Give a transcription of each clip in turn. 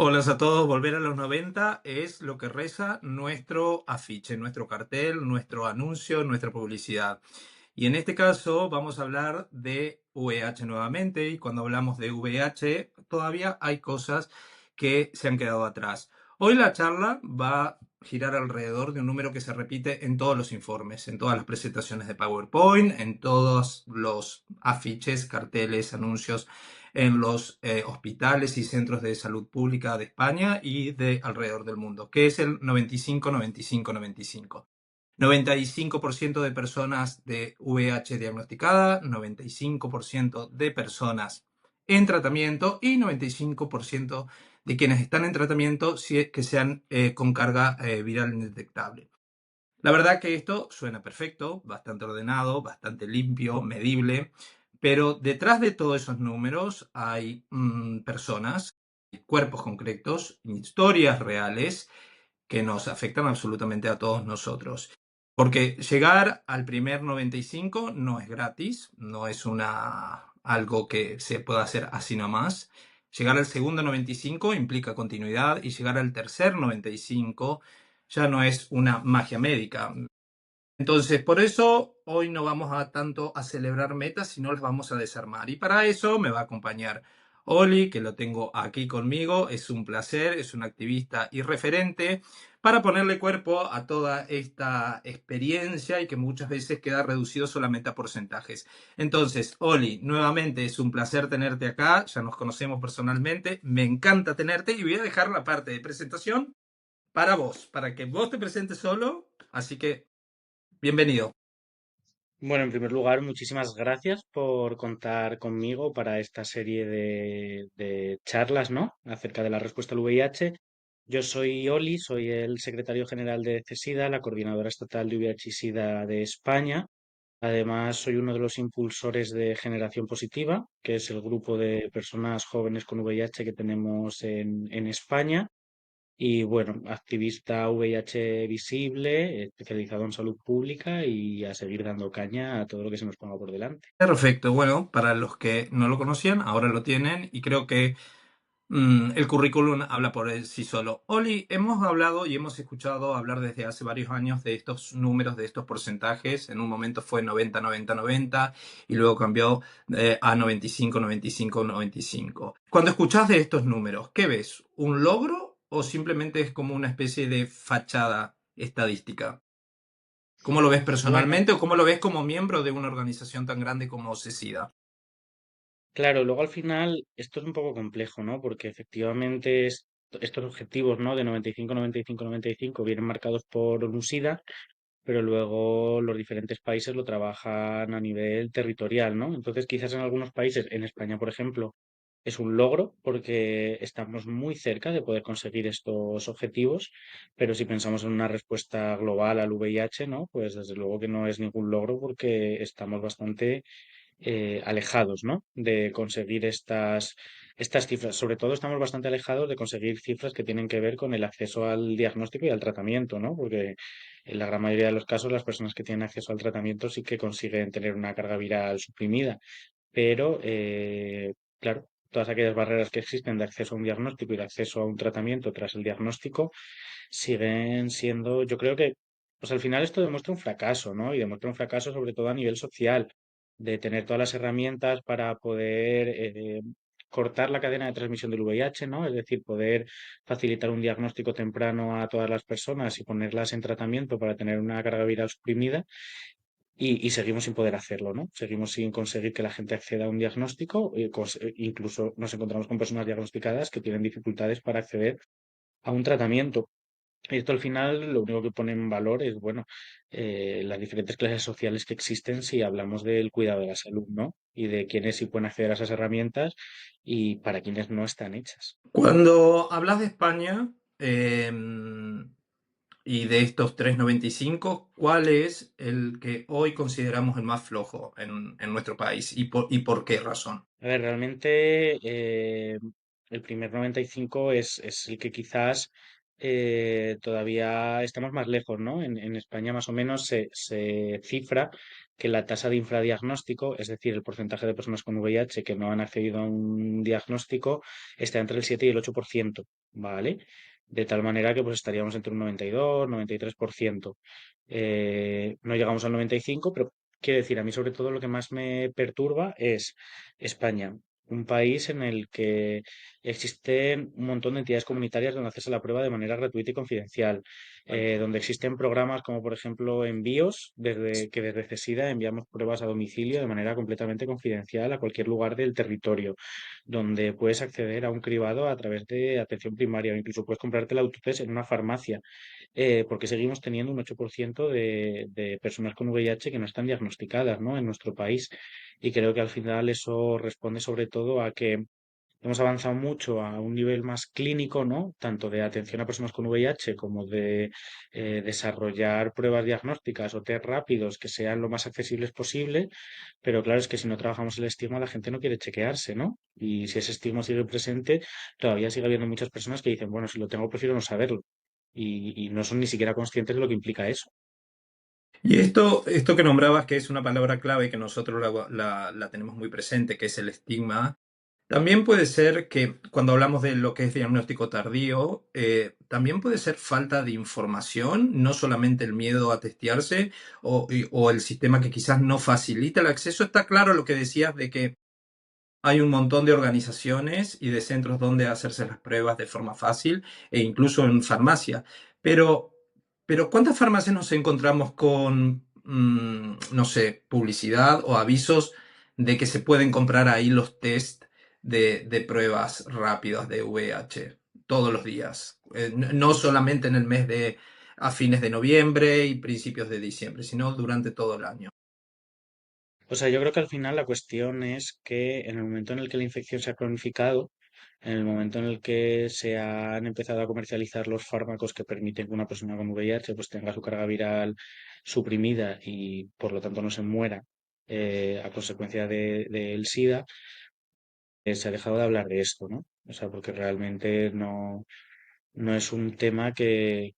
Hola a todos, volver a los 90 es lo que reza nuestro afiche, nuestro cartel, nuestro anuncio, nuestra publicidad. Y en este caso vamos a hablar de VIH nuevamente, y cuando hablamos de VIH todavía hay cosas que se han quedado atrás. Hoy la charla va a girar alrededor de un número que se repite en todos los informes, en todas las presentaciones de PowerPoint, en todos los afiches, carteles, anuncios en los hospitales y centros de salud pública de España y de alrededor del mundo, que es el 95-95-95. 95% de personas de VIH diagnosticada, 95% de personas en tratamiento y 95% de quienes están en tratamiento que sean con carga viral indetectable. La verdad que esto suena perfecto, bastante ordenado, bastante limpio, medible, pero detrás de todos esos números hay personas, cuerpos concretos, historias reales que nos afectan absolutamente a todos nosotros. Porque llegar al primer 95 no es gratis, no es algo que se pueda hacer así nomás. Llegar al segundo 95 implica continuidad, y llegar al tercer 95 ya no es una magia médica. Entonces, por eso hoy no vamos tanto a celebrar metas, sino las vamos a desarmar. Y para eso me va a acompañar Oli, que lo tengo aquí conmigo. Es un placer, es un activista y referente para ponerle cuerpo a toda esta experiencia y que muchas veces queda reducido solamente a porcentajes. Entonces, Oli, nuevamente es un placer tenerte acá. Ya nos conocemos personalmente. Me encanta tenerte y voy a dejar la parte de presentación para vos, para que vos te presentes solo. Así que bienvenido. Bueno, en primer lugar, muchísimas gracias por contar conmigo para esta serie de charlas, ¿no? Acerca de la respuesta al VIH. Yo soy Oli, soy el secretario general de CESIDA, la coordinadora estatal de VIH y SIDA de España. Además, soy uno de los impulsores de Generación Positiva, que es el grupo de personas jóvenes con VIH que tenemos en España. Y bueno, activista VIH visible, especializado en salud pública y a seguir dando caña a todo lo que se nos ponga por delante. Perfecto. Bueno, para los que no lo conocían, ahora lo tienen y creo que el currículum habla por sí solo. Oli, hemos hablado y hemos escuchado hablar desde hace varios años de estos números, de estos porcentajes. En un momento fue 90-90-90 y luego cambió a 95-95-95. Cuando escuchas de estos números, ¿qué ves? ¿Un logro o simplemente es como una especie de fachada estadística? ¿Cómo lo ves Bueno, personalmente o cómo lo ves como miembro de una organización tan grande como CECIDA? claro, luego al final esto es un poco complejo, ¿no? Porque efectivamente estos objetivos, ¿no? De 95, 95, 95 vienen marcados por UNSIDA, pero luego los diferentes países lo trabajan a nivel territorial, ¿no? Entonces, quizás en algunos países, en España, por ejemplo, es un logro porque estamos muy cerca de poder conseguir estos objetivos, pero si pensamos en una respuesta global al VIH, ¿no? Pues desde luego que no es ningún logro porque estamos bastante alejados, ¿no? De conseguir estas cifras. Sobre todo estamos bastante alejados de conseguir cifras que tienen que ver con el acceso al diagnóstico y al tratamiento, ¿no? Porque en la gran mayoría de los casos las personas que tienen acceso al tratamiento sí que consiguen tener una carga viral suprimida, pero claro, todas aquellas barreras que existen de acceso a un diagnóstico y de acceso a un tratamiento tras el diagnóstico siguen siendo, yo creo que, pues al final esto demuestra un fracaso, ¿no? Y demuestra un fracaso sobre todo a nivel social, de tener todas las herramientas para poder cortar la cadena de transmisión del VIH, ¿no? Es decir, poder facilitar un diagnóstico temprano a todas las personas y ponerlas en tratamiento para tener una carga viral suprimida y seguimos sin poder hacerlo, ¿no? Seguimos sin conseguir que la gente acceda a un diagnóstico, incluso nos encontramos con personas diagnosticadas que tienen dificultades para acceder a un tratamiento. Esto al final lo único que pone en valor es, bueno, las diferentes clases sociales que existen si hablamos del cuidado de la salud, ¿no? Y de quiénes sí pueden acceder a esas herramientas y para quienes no están hechas. Cuando hablas de España y de estos 3,95, ¿cuál es el que hoy consideramos el más flojo en nuestro país y por qué razón? A ver, realmente el primer 95 es el que quizás todavía estamos más lejos, ¿no? En España más o menos se cifra que la tasa de infradiagnóstico, es decir, el porcentaje de personas con VIH que no han accedido a un diagnóstico, está entre el 7 y el 8%. ¿vale? De tal manera que pues estaríamos entre un 92, 93%. No llegamos al 95, pero quiero decir, a mí sobre todo lo que más me perturba es España, un país en el que existen un montón de entidades comunitarias donde hacerse la prueba de manera gratuita y confidencial, donde existen programas como por ejemplo envíos, que desde CESIDA enviamos pruebas a domicilio de manera completamente confidencial a cualquier lugar del territorio, donde puedes acceder a un cribado a través de atención primaria o incluso puedes comprarte el autotest en una farmacia, porque seguimos teniendo un 8% de personas con VIH que no están diagnosticadas, ¿no? En nuestro país. Y creo que al final eso responde sobre todo a que hemos avanzado mucho a un nivel más clínico, ¿no? Tanto de atención a personas con VIH como de desarrollar pruebas diagnósticas o test rápidos que sean lo más accesibles posible. Pero claro, es que si no trabajamos el estigma, la gente no quiere chequearse, ¿no? Y si ese estigma sigue presente, todavía sigue habiendo muchas personas que dicen, bueno, si lo tengo, prefiero no saberlo. Y no son ni siquiera conscientes de lo que implica eso. Y esto que nombrabas, que es una palabra clave que nosotros la tenemos muy presente, que es el estigma, también puede ser que cuando hablamos de lo que es diagnóstico tardío, también puede ser falta de información, no solamente el miedo a testearse o el sistema que quizás no facilita el acceso. Está claro lo que decías de que hay un montón de organizaciones y de centros donde hacerse las pruebas de forma fácil e incluso en farmacia. Pero, pero ¿cuántas farmacias nos encontramos con, no sé, publicidad o avisos de que se pueden comprar ahí los test de pruebas rápidas de VIH todos los días? No solamente en el mes de a fines de noviembre y principios de diciembre, sino durante todo el año. O sea, yo creo que al final la cuestión es que en el momento en el que la infección se ha cronificado, en el momento en el que se han empezado a comercializar los fármacos que permiten que una persona con VIH pues tenga su carga viral suprimida y por lo tanto no se muera a consecuencia del SIDA, se ha dejado de hablar de esto, ¿no? O sea, porque realmente no es un tema que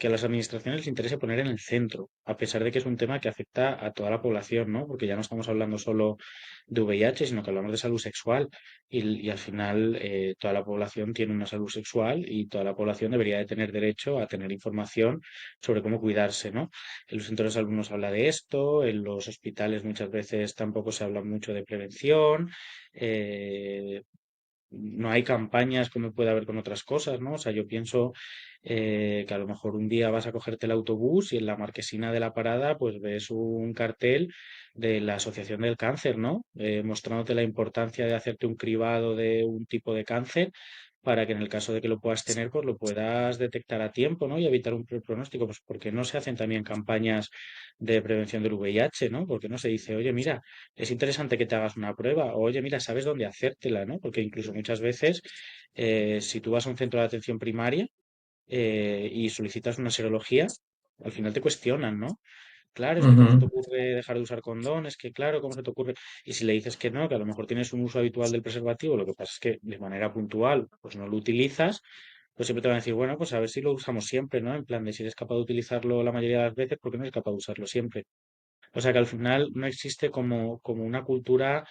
a las administraciones les interese poner en el centro, a pesar de que es un tema que afecta a toda la población, ¿no? Porque ya no estamos hablando solo de VIH, sino que hablamos de salud sexual y al final toda la población tiene una salud sexual y toda la población debería de tener derecho a tener información sobre cómo cuidarse, ¿no? En los centros de salud no se habla de esto, en los hospitales muchas veces tampoco se habla mucho de prevención. eh, no hay campañas como puede haber con otras cosas, ¿no? O sea, yo pienso que a lo mejor un día vas a cogerte el autobús y en la marquesina de la parada pues ves un cartel de la Asociación del Cáncer, ¿no? Mostrándote la importancia de hacerte un cribado de un tipo de cáncer para que en el caso de que lo puedas tener, pues lo puedas detectar a tiempo, ¿no? Y evitar un pronóstico, pues porque no se hacen también campañas de prevención del VIH, ¿no? Porque no se dice, oye, mira, es interesante que te hagas una prueba. O, oye, mira, sabes dónde hacértela, ¿no? Porque incluso muchas veces, si tú vas a un centro de atención primaria y solicitas una serología, al final te cuestionan, ¿no? Claro, es que cómo se te Ujú. ocurre dejar de usar condón, es que claro, cómo se te ocurre. Y si le dices que no, que a lo mejor tienes un uso habitual del preservativo, lo que pasa es que de manera puntual, pues no lo utilizas, pues siempre te van a decir, bueno, pues a ver si lo usamos siempre, ¿no? En plan de si eres capaz de utilizarlo la mayoría de las veces, ¿por qué no eres capaz de usarlo siempre? O sea que al final no existe como una cultura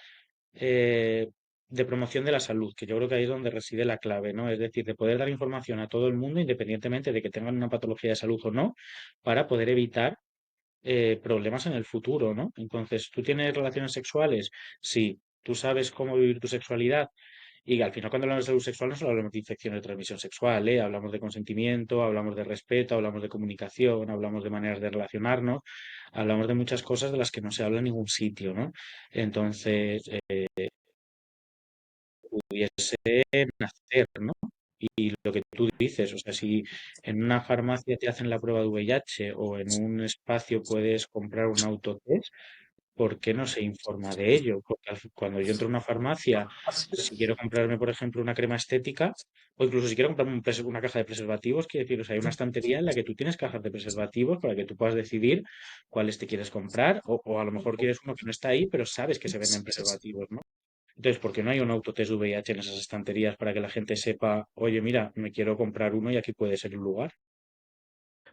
eh, de promoción de la salud, que yo creo que ahí es donde reside la clave, ¿no? Es decir, de poder dar información a todo el mundo, independientemente de que tengan una patología de salud o no, para poder evitar problemas en el futuro, ¿no? Entonces, ¿tú tienes relaciones sexuales? Sí. ¿Tú sabes cómo vivir tu sexualidad? Y al final, cuando hablamos de salud sexual, no solo hablamos de infecciones de transmisión sexual, ¿eh? Hablamos de consentimiento, hablamos de respeto, hablamos de comunicación, hablamos de maneras de relacionarnos, hablamos de muchas cosas de las que no se habla en ningún sitio, ¿no? Entonces, pudiese nacer, ¿no? Y lo que tú dices, o sea, si en una farmacia te hacen la prueba de VIH o en un espacio puedes comprar un autotest, ¿por qué no se informa de ello? Porque cuando yo entro a una farmacia, si quiero comprarme, por ejemplo, una crema estética, o incluso si quiero comprarme una caja de preservativos, quiero decir, o sea, hay una estantería en la que tú tienes cajas de preservativos para que tú puedas decidir cuáles te quieres comprar, o a lo mejor quieres uno que no está ahí, pero sabes que se venden preservativos, ¿no? Entonces, ¿por qué no hay un autotest de VIH en esas estanterías para que la gente sepa, oye, mira, me quiero comprar uno y aquí puede ser un lugar?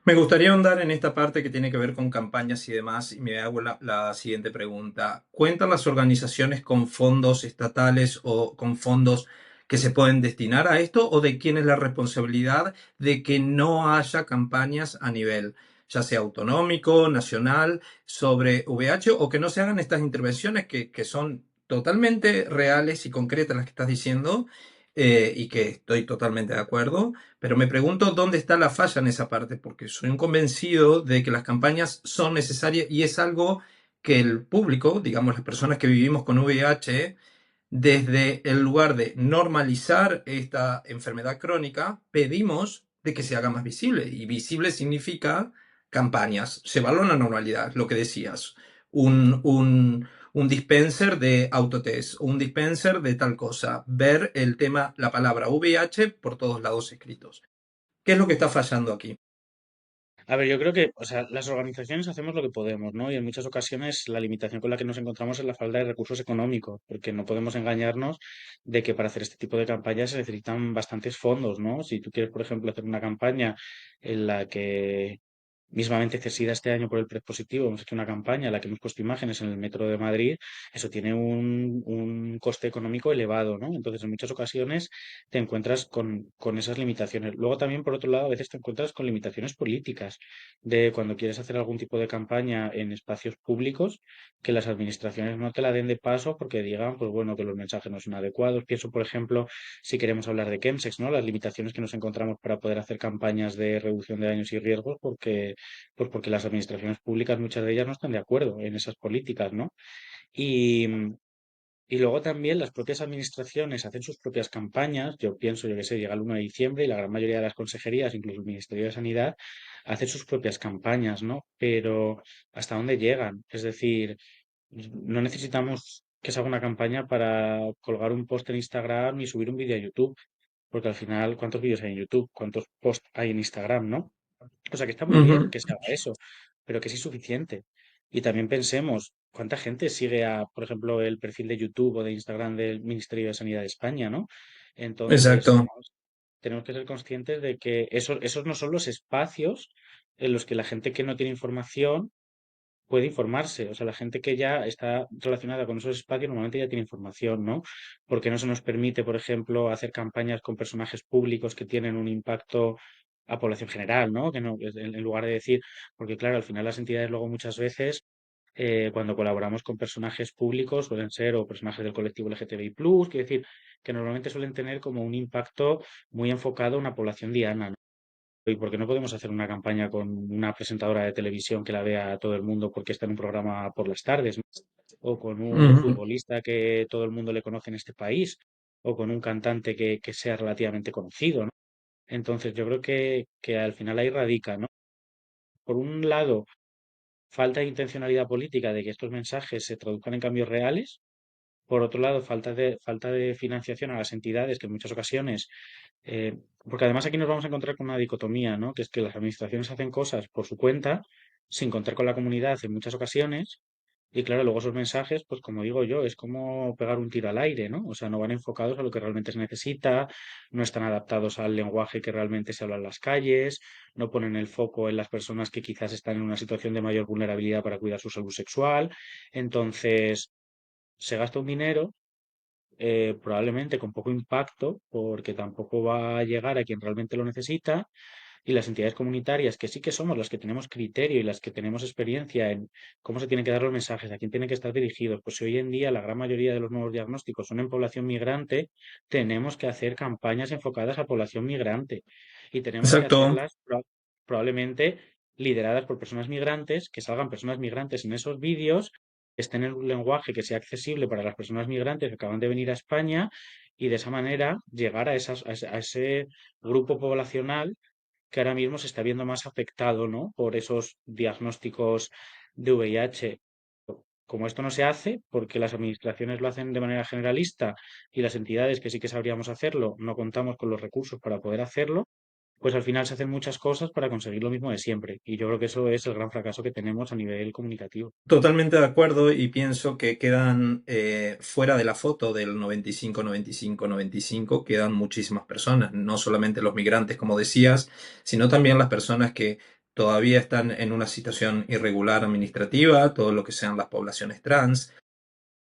Me gustaría ahondar en esta parte que tiene que ver con campañas y demás, y me hago la siguiente pregunta. ¿Cuentan las organizaciones con fondos estatales o con fondos que se pueden destinar a esto o de quién es la responsabilidad de que no haya campañas a nivel, ya sea autonómico, nacional, sobre VIH o que no se hagan estas intervenciones que son totalmente reales y concretas las que estás diciendo y que estoy totalmente de acuerdo, pero me pregunto dónde está la falla en esa parte, porque soy un convencido de que las campañas son necesarias y es algo que el público, digamos las personas que vivimos con VIH, desde el lugar de normalizar esta enfermedad crónica, pedimos de que se haga más visible. Y visible significa campañas, llevarlo a la normalidad, lo que decías. Un dispenser de autotest, un dispenser de tal cosa, ver el tema, la palabra VIH por todos lados escritos. ¿Qué es lo que está fallando aquí? A ver, yo creo que, o sea, las organizaciones hacemos lo que podemos, ¿no? Y en muchas ocasiones la limitación con la que nos encontramos es la falta de recursos económicos, porque no podemos engañarnos de que para hacer este tipo de campañas se necesitan bastantes fondos, ¿no? Si tú quieres, por ejemplo, hacer una campaña en la que mismamente CESIDA este año por el predpositivo hemos hecho una campaña en la que hemos puesto imágenes en el metro de Madrid, eso tiene un coste económico elevado, ¿no? Entonces, en muchas ocasiones te encuentras con esas limitaciones. Luego también, por otro lado, a veces te encuentras con limitaciones políticas de cuando quieres hacer algún tipo de campaña en espacios públicos, que las administraciones no te la den de paso porque digan, pues bueno, que los mensajes no son adecuados. Pienso, por ejemplo, si queremos hablar de Chemsex, ¿no? Las limitaciones que nos encontramos para poder hacer campañas de reducción de daños y riesgos, porque las administraciones públicas, muchas de ellas no están de acuerdo en esas políticas, ¿no? Y, y luego también las propias administraciones hacen sus propias campañas. Yo pienso, yo qué sé, llega el 1 de diciembre y la gran mayoría de las consejerías, incluso el Ministerio de Sanidad, hace sus propias campañas, ¿no? Pero ¿hasta dónde llegan? Es decir, no necesitamos que se haga una campaña para colgar un post en Instagram y subir un vídeo a YouTube, porque al final, ¿cuántos vídeos hay en YouTube? ¿Cuántos posts hay en Instagram, no? O sea que está muy bien Ujú. que se haga eso, pero que es insuficiente. Y también pensemos, ¿cuánta gente sigue a, por ejemplo, el perfil de YouTube o de Instagram del Ministerio de Sanidad de España, ¿no? Entonces, Exacto. vamos, tenemos que ser conscientes de que esos no son los espacios en los que la gente que no tiene información puede informarse. O sea, la gente que ya está relacionada con esos espacios normalmente ya tiene información, ¿no? Porque no se nos permite, por ejemplo, hacer campañas con personajes públicos que tienen un impacto a población general, ¿no? Que no, en lugar de decir, porque claro, al final las entidades luego muchas veces, cuando colaboramos con personajes públicos, suelen ser o personajes del colectivo LGTBI+, quiere decir, que normalmente suelen tener como un impacto muy enfocado a una población diana, ¿no? ¿Y por qué no podemos hacer una campaña con una presentadora de televisión que la vea todo el mundo porque está en un programa por las tardes, ¿no? O con un Ujú. futbolista que todo el mundo le conoce en este país, o con un cantante que sea relativamente conocido, ¿no? Entonces, yo creo que al final ahí radica, ¿no? Por un lado, falta de intencionalidad política de que estos mensajes se traduzcan en cambios reales. Por otro lado, falta de financiación a las entidades que en muchas ocasiones, porque además aquí nos vamos a encontrar con una dicotomía, ¿no? Que es que las administraciones hacen cosas por su cuenta, sin contar con la comunidad en muchas ocasiones, y claro, luego esos mensajes, pues como digo yo, es como pegar un tiro al aire, ¿no? O sea, no van enfocados a lo que realmente se necesita, no están adaptados al lenguaje que realmente se habla en las calles, no ponen el foco en las personas que quizás están en una situación de mayor vulnerabilidad para cuidar su salud sexual. Entonces, se gasta un dinero probablemente con poco impacto, porque tampoco va a llegar a quien realmente lo necesita, y las entidades comunitarias, que sí que somos las que tenemos criterio y las que tenemos experiencia en cómo se tienen que dar los mensajes, a quién tienen que estar dirigidos, pues si hoy en día la gran mayoría de los nuevos diagnósticos son en población migrante, tenemos que hacer campañas enfocadas a población migrante y tenemos que Exacto. hacerlas probablemente lideradas por personas migrantes, que salgan personas migrantes en esos vídeos, que estén en un lenguaje que sea accesible para las personas migrantes que acaban de venir a España y de esa manera llegar a ese grupo poblacional que ahora mismo se está viendo más afectado, ¿no? Por esos diagnósticos de VIH. Como esto no se hace, porque las administraciones lo hacen de manera generalista y las entidades que sí que sabríamos hacerlo no contamos con los recursos para poder hacerlo, pues al final se hacen muchas cosas para conseguir lo mismo de siempre. Y yo creo que eso es el gran fracaso que tenemos a nivel comunicativo. Totalmente de acuerdo y pienso que quedan fuera de la foto del 95, 95, 95, quedan muchísimas personas, no solamente los migrantes, como decías, sino también las personas que todavía están en una situación irregular administrativa, todo lo que sean las poblaciones trans,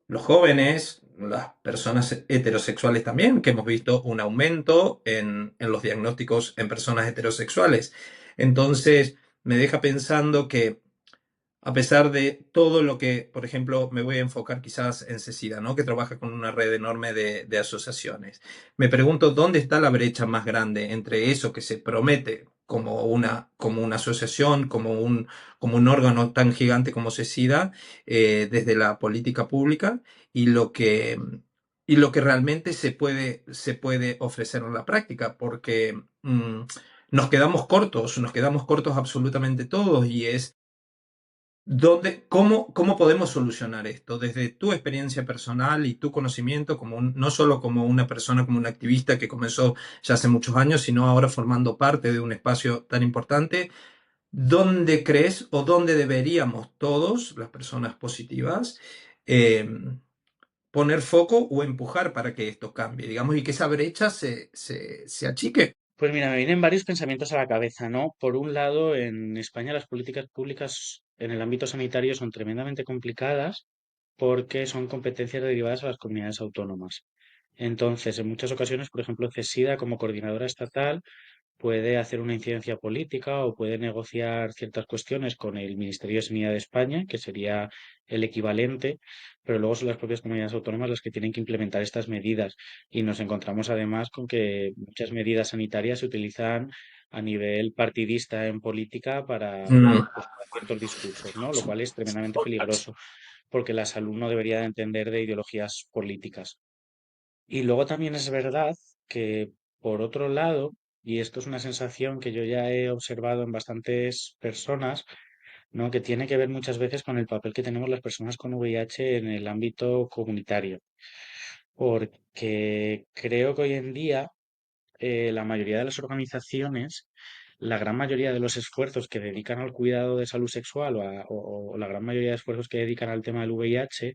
los jóvenes, las personas heterosexuales también, que hemos visto un aumento en los diagnósticos en personas heterosexuales. Entonces, me deja pensando que a pesar de todo lo que, por ejemplo, me voy a enfocar quizás en Cecida, ¿no? Que trabaja con una red enorme de asociaciones. Me pregunto dónde está la brecha más grande entre eso que se promete como una asociación, como un órgano tan gigante como Cecida, desde la política pública, y y lo que realmente se puede ofrecer en la práctica, porque nos quedamos cortos absolutamente todos, y es cómo podemos solucionar esto? Desde tu experiencia personal y tu conocimiento, no solo como una persona, como un activista que comenzó ya hace muchos años, sino ahora formando parte de un espacio tan importante, ¿dónde crees o dónde deberíamos todos, las personas positivas, eh, poner foco o empujar para que esto cambie, digamos, y que esa brecha se achique? Pues mira, me vienen varios pensamientos a la cabeza, ¿no? Por un lado, en España las políticas públicas en el ámbito sanitario son tremendamente complicadas porque son competencias derivadas a las comunidades autónomas. Entonces, en muchas ocasiones, por ejemplo, CESIDA como coordinadora estatal puede hacer una incidencia política o puede negociar ciertas cuestiones con el Ministerio de Sanidad de España, que sería el equivalente, pero luego son las propias comunidades autónomas las que tienen que implementar estas medidas. Y nos encontramos además con que muchas medidas sanitarias se utilizan a nivel partidista en política Mm. pues, para ciertos discursos, ¿no? Lo cual es tremendamente peligroso, porque la salud no debería de entender de ideologías políticas. Y luego también es verdad que, por otro lado, y esto es una sensación que yo ya he observado en bastantes personas, ¿no? Que tiene que ver muchas veces con el papel que tenemos las personas con VIH en el ámbito comunitario. Porque creo que hoy en día la mayoría de las organizaciones, la gran mayoría de los esfuerzos que dedican al cuidado de salud sexual o la gran mayoría de esfuerzos que dedican al tema del VIH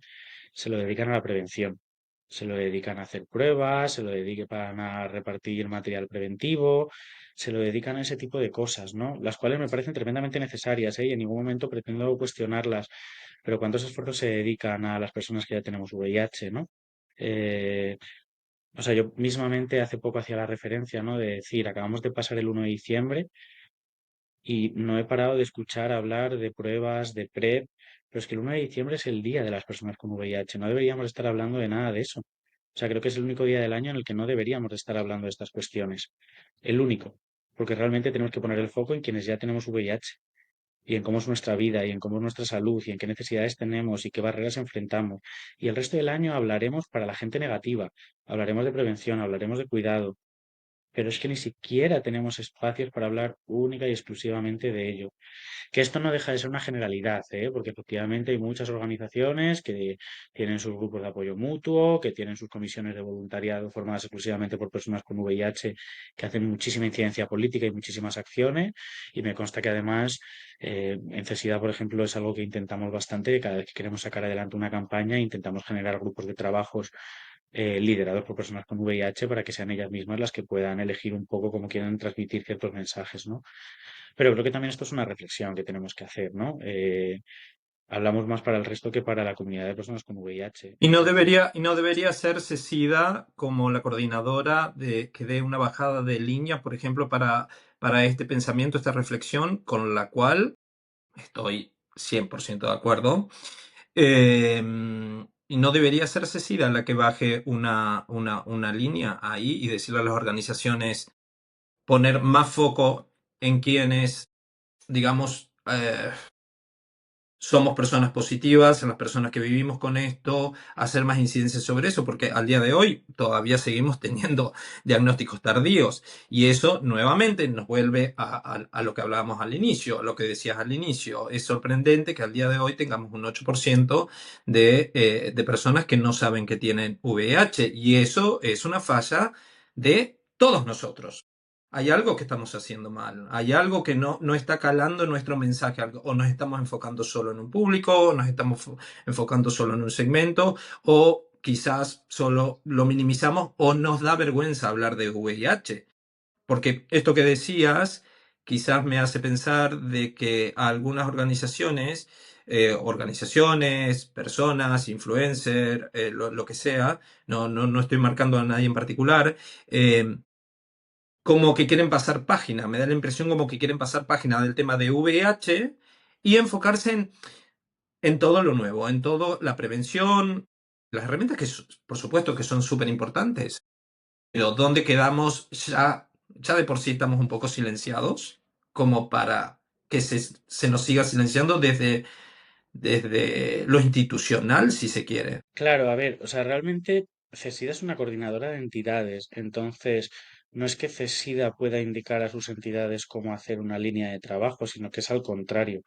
se lo dedican a la prevención. Se lo dedican a hacer pruebas, se lo dedican a repartir material preventivo, se lo dedican a ese tipo de cosas, ¿no? Las cuales me parecen tremendamente necesarias, ¿eh? Y en ningún momento pretendo cuestionarlas, pero ¿cuántos esfuerzos se dedican a las personas que ya tenemos VIH, ¿no? Eh, o sea, yo mismamente hace poco hacía la referencia, ¿no? De decir, acabamos de pasar el 1 de diciembre y no he parado de escuchar hablar de pruebas, de PrEP, pero es que el 1 de diciembre es el día de las personas con VIH. No deberíamos estar hablando de nada de eso. O sea, creo que es el único día del año en el que no deberíamos de estar hablando de estas cuestiones. El único. Porque realmente tenemos que poner el foco en quienes ya tenemos VIH y en cómo es nuestra vida y en cómo es nuestra salud y en qué necesidades tenemos y qué barreras enfrentamos. Y el resto del año hablaremos para la gente negativa, hablaremos de prevención, hablaremos de cuidado, pero es que ni siquiera tenemos espacios para hablar única y exclusivamente de ello. Que esto no deja de ser una generalidad, ¿eh? Porque efectivamente hay muchas organizaciones que tienen sus grupos de apoyo mutuo, que tienen sus comisiones de voluntariado formadas exclusivamente por personas con VIH, que hacen muchísima incidencia política y muchísimas acciones. Y me consta que además en CESIDA, por ejemplo, es algo que intentamos bastante. Cada vez que queremos sacar adelante una campaña, intentamos generar grupos de trabajos liderados por personas con VIH para que sean ellas mismas las que puedan elegir un poco cómo quieren transmitir ciertos mensajes, ¿no? Pero creo que también esto es una reflexión que tenemos que hacer, ¿no? Hablamos más para el resto que para la comunidad de personas con VIH. Entonces, Y no debería ser Cecida como la coordinadora que dé una bajada de línea, por ejemplo, para este pensamiento, esta reflexión, con la cual estoy 100% de acuerdo. Eh, y no debería ser Cecida la que baje una línea ahí y decirle a las organizaciones, poner más foco en quienes, digamos, somos personas positivas, en las personas que vivimos con esto, hacer más incidencia sobre eso, porque al día de hoy todavía seguimos teniendo diagnósticos tardíos, y eso nuevamente nos vuelve a lo que hablábamos al inicio, a lo que decías al inicio. Es sorprendente que al día de hoy tengamos un 8% de personas que no saben que tienen VIH, y eso es una falla de todos nosotros. Hay algo que estamos haciendo mal, hay algo que no está calando nuestro mensaje, o nos estamos enfocando solo en un público, o nos estamos enfocando solo en un segmento, o quizás solo lo minimizamos o nos da vergüenza hablar de VIH. Porque esto que decías quizás me hace pensar de que algunas organizaciones organizaciones, personas, influencers, lo que sea, no estoy marcando a nadie en particular, eh, como que quieren pasar página, me da la impresión como que quieren pasar página del tema de VIH y enfocarse en todo lo nuevo, en todo la prevención, las herramientas que por supuesto que son súper importantes, pero ¿dónde quedamos ya de por sí estamos un poco silenciados como para que se nos siga silenciando desde lo institucional, si se quiere? Claro, a ver, o sea, realmente CESIDA es una coordinadora de entidades, entonces no es que CESIDA pueda indicar a sus entidades cómo hacer una línea de trabajo, sino que es al contrario.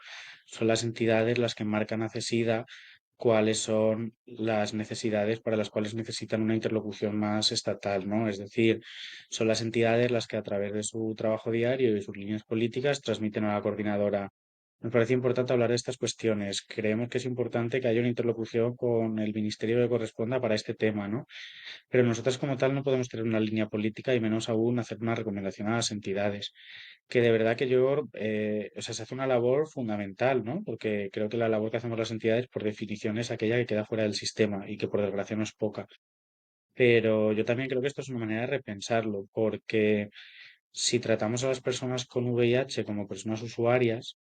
Son las entidades las que marcan a CESIDA cuáles son las necesidades para las cuales necesitan una interlocución más estatal, ¿no? Es decir, son las entidades las que a través de su trabajo diario y sus líneas políticas transmiten a la coordinadora. Nos parece importante hablar de estas cuestiones. Creemos que es importante que haya una interlocución con el ministerio que corresponda para este tema, ¿no? Pero nosotros como tal no podemos tener una línea política y menos aún hacer una recomendación a las entidades. Que de verdad que yo, o sea, se hace una labor fundamental, ¿no? Porque creo que la labor que hacemos las entidades por definición es aquella que queda fuera del sistema y que por desgracia no es poca. Pero yo también creo que esto es una manera de repensarlo, porque si tratamos a las personas con VIH como personas usuarias,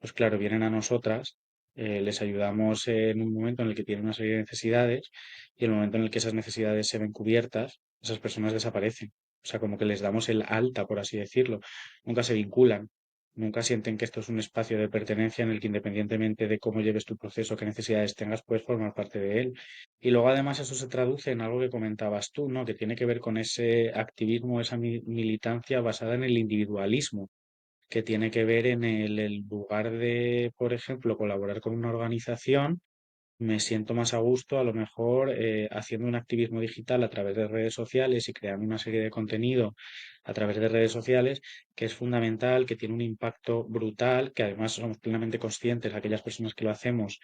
pues claro, vienen a nosotras, les ayudamos en un momento en el que tienen una serie de necesidades y en el momento en el que esas necesidades se ven cubiertas, esas personas desaparecen. O sea, como que les damos el alta, por así decirlo. Nunca se vinculan, nunca sienten que esto es un espacio de pertenencia en el que independientemente de cómo lleves tu proceso, qué necesidades tengas, puedes formar parte de él. Y luego además eso se traduce en algo que comentabas tú, ¿no? Que tiene que ver con ese activismo, esa militancia basada en el individualismo que tiene que ver en el lugar de, por ejemplo, colaborar con una organización, me siento más a gusto a lo mejor haciendo un activismo digital a través de redes sociales y creando una serie de contenido a través de redes sociales que es fundamental, que tiene un impacto brutal, que además somos plenamente conscientes, aquellas personas que lo hacemos,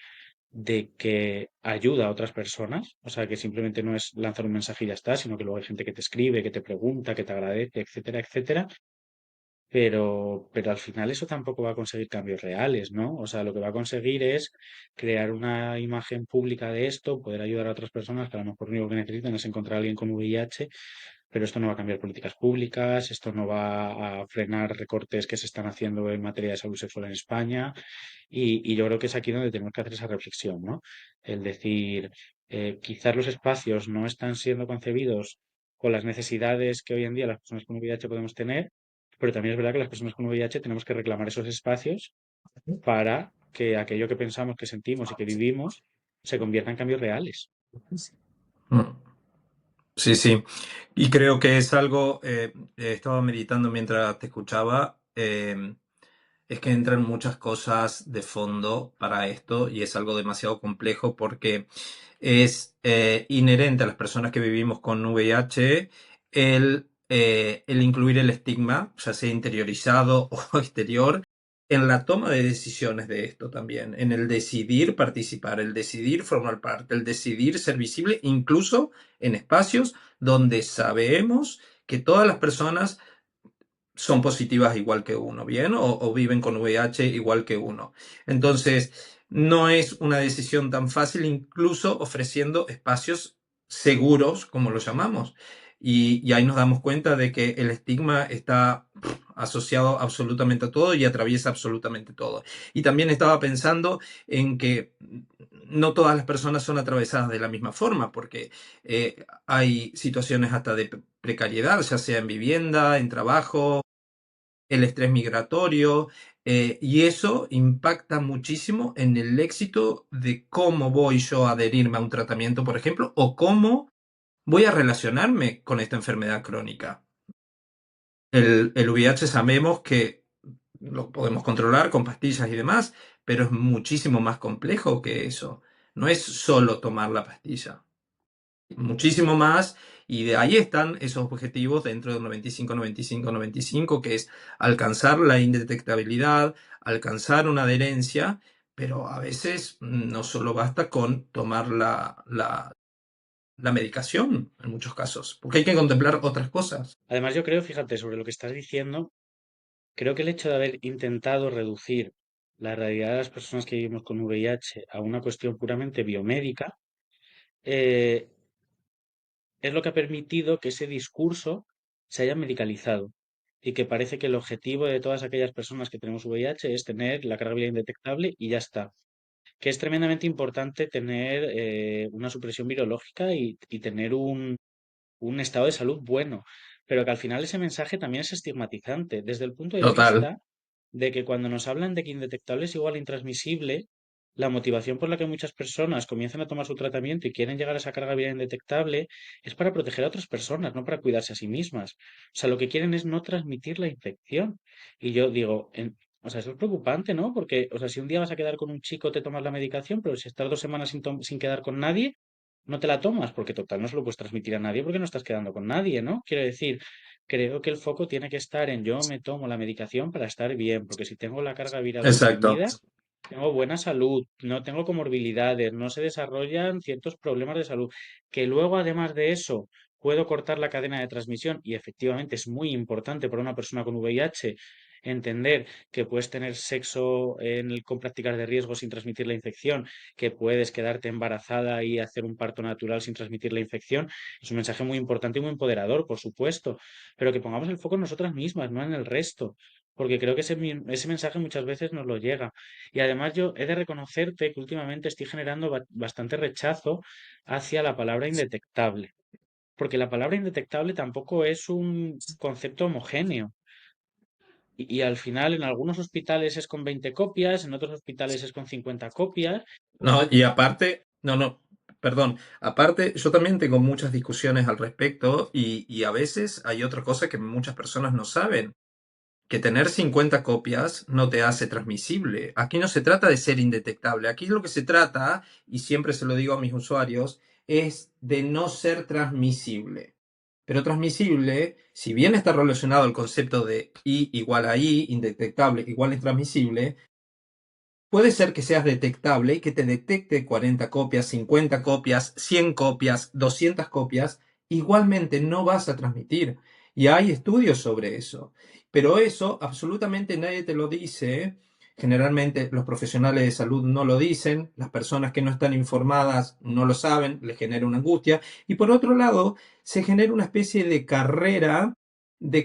de que ayuda a otras personas, o sea, que simplemente no es lanzar un mensaje y ya está, sino que luego hay gente que te escribe, que te pregunta, que te agradece, etcétera, etcétera, pero al final eso tampoco va a conseguir cambios reales, ¿no? O sea, lo que va a conseguir es crear una imagen pública de esto, poder ayudar a otras personas que a lo mejor lo único que necesitan es encontrar a alguien con VIH, pero esto no va a cambiar políticas públicas, esto no va a frenar recortes que se están haciendo en materia de salud sexual en España, y yo creo que es aquí donde tenemos que hacer esa reflexión, ¿no? El decir, quizás los espacios no están siendo concebidos con las necesidades que hoy en día las personas con VIH podemos tener, pero también es verdad que las personas con VIH tenemos que reclamar esos espacios para que aquello que pensamos, que sentimos y que vivimos se convierta en cambios reales. Mm. Sí, sí. Y creo que es algo, estaba meditando mientras te escuchaba, es que entran muchas cosas de fondo para esto y es algo demasiado complejo porque es inherente a las personas que vivimos con VIH el incluir el estigma, ya sea interiorizado o exterior, en la toma de decisiones de esto también, en el decidir participar, el decidir formar parte, el decidir ser visible, incluso en espacios donde sabemos que todas las personas son positivas igual que uno, ¿bien? O viven con VIH igual que uno. Entonces, no es una decisión tan fácil, incluso ofreciendo espacios seguros, como lo llamamos. Y ahí nos damos cuenta de que el estigma está asociado absolutamente a todo y atraviesa absolutamente todo. Y también estaba pensando en que no todas las personas son atravesadas de la misma forma, porque hay situaciones hasta de precariedad, ya sea en vivienda, en trabajo, el estrés migratorio, y eso impacta muchísimo en el éxito de cómo voy yo a adherirme a un tratamiento, por ejemplo, o cómo voy a relacionarme con esta enfermedad crónica. El VIH sabemos que lo podemos controlar con pastillas y demás, pero es muchísimo más complejo que eso. No es solo tomar la pastilla, muchísimo más, y de ahí están esos objetivos dentro del 95, 95, 95, que es alcanzar la indetectabilidad, alcanzar una adherencia, pero a veces no solo basta con tomar la medicación, en muchos casos, porque hay que contemplar otras cosas. Además, yo creo, fíjate, sobre lo que estás diciendo, creo que el hecho de haber intentado reducir la realidad de las personas que vivimos con VIH a una cuestión puramente biomédica, eh, es lo que ha permitido que ese discurso se haya medicalizado y que parece que el objetivo de todas aquellas personas que tenemos VIH es tener la carga viral indetectable y ya está. Que es tremendamente importante tener una supresión virológica y tener un estado de salud bueno, pero que al final ese mensaje también es estigmatizante desde el punto de Total. vista de que cuando nos hablan de que indetectable es igual a intransmisible, la motivación por la que muchas personas comienzan a tomar su tratamiento y quieren llegar a esa carga viral indetectable es para proteger a otras personas, no para cuidarse a sí mismas. O sea, lo que quieren es no transmitir la infección. Y yo digo, o sea, eso es preocupante, ¿no? Porque, o sea, si un día vas a quedar con un chico, te tomas la medicación, pero si estás 2 semanas sin quedar con nadie, no te la tomas, porque total no se lo puedes transmitir a nadie porque no estás quedando con nadie, ¿no? Quiero decir, creo que el foco tiene que estar en yo me tomo la medicación para estar bien, porque si tengo la carga viral Exacto. suprimida, tengo buena salud, no tengo comorbilidades, no se desarrollan ciertos problemas de salud, que luego además de eso puedo cortar la cadena de transmisión y efectivamente es muy importante para una persona con VIH entender que puedes tener sexo con prácticas de riesgo sin transmitir la infección, que puedes quedarte embarazada y hacer un parto natural sin transmitir la infección, es un mensaje muy importante y muy empoderador, por supuesto, pero que pongamos el foco en nosotras mismas, no en el resto, porque creo que ese mensaje muchas veces nos lo llega. Y además yo he de reconocerte que últimamente estoy generando bastante rechazo hacia la palabra indetectable, porque la palabra indetectable tampoco es un concepto homogéneo. Y al final en algunos hospitales es con 20 copias, en otros hospitales es con 50 copias. No, y aparte, no, no, perdón, aparte, yo también tengo muchas discusiones al respecto y a veces hay otra cosa que muchas personas no saben, que tener 50 copias no te hace transmisible. Aquí no se trata de ser indetectable, aquí lo que se trata, y siempre se lo digo a mis usuarios, es de no ser transmisible. Pero transmisible, si bien está relacionado al concepto de I igual a I, indetectable igual a intransmisible, puede ser que seas detectable y que te detecte 40 copias, 50 copias, 100 copias, 200 copias, igualmente no vas a transmitir. Y hay estudios sobre eso. Pero eso absolutamente nadie te lo dice. Generalmente los profesionales de salud no lo dicen, las personas que no están informadas no lo saben, les genera una angustia. Y por otro lado, se genera una especie de carrera de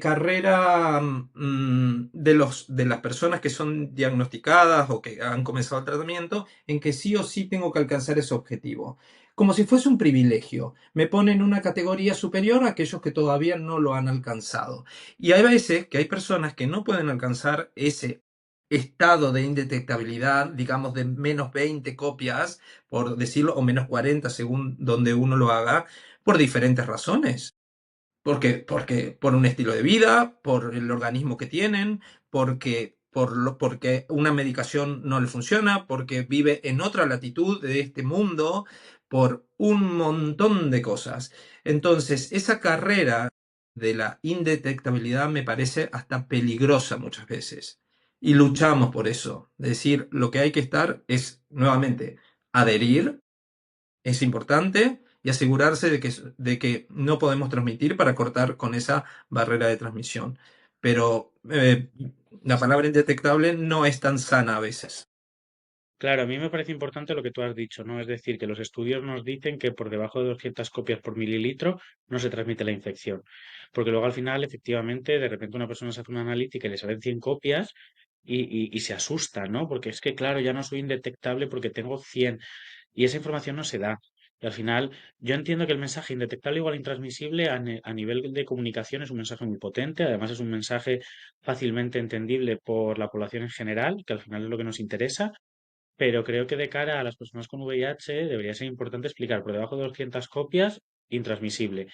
las personas que son diagnosticadas o que han comenzado el tratamiento, en que sí o sí tengo que alcanzar ese objetivo. Como si fuese un privilegio. Me ponen en una categoría superior a aquellos que todavía no lo han alcanzado. Y hay veces que hay personas que no pueden alcanzar ese estado de indetectabilidad, digamos de menos 20 copias, por decirlo, o menos 40 según donde uno lo haga, por diferentes razones. Porque por un estilo de vida, por el organismo que tienen, porque una medicación no le funciona, porque vive en otra latitud de este mundo, por un montón de cosas. Entonces, esa carrera de la indetectabilidad me parece hasta peligrosa muchas veces. Y luchamos por eso. Es decir, lo que hay que estar es, nuevamente, adherir es importante y asegurarse de que no podemos transmitir para cortar con esa barrera de transmisión. Pero la palabra indetectable no es tan sana a veces. Claro, a mí me parece importante lo que tú has dicho, ¿no? Es decir, que los estudios nos dicen que por debajo de 200 copias por mililitro no se transmite la infección. Porque luego al final, efectivamente, de repente una persona se hace una analítica y le salen 100 copias y se asusta, ¿no? Porque es que, claro, ya no soy indetectable porque tengo 100 y esa información no se da. Y al final, yo entiendo que el mensaje indetectable igual a intransmisible a nivel de comunicación es un mensaje muy potente, además es un mensaje fácilmente entendible por la población en general, que al final es lo que nos interesa, pero creo que de cara a las personas con VIH debería ser importante explicar por debajo de 200 copias, intransmisible.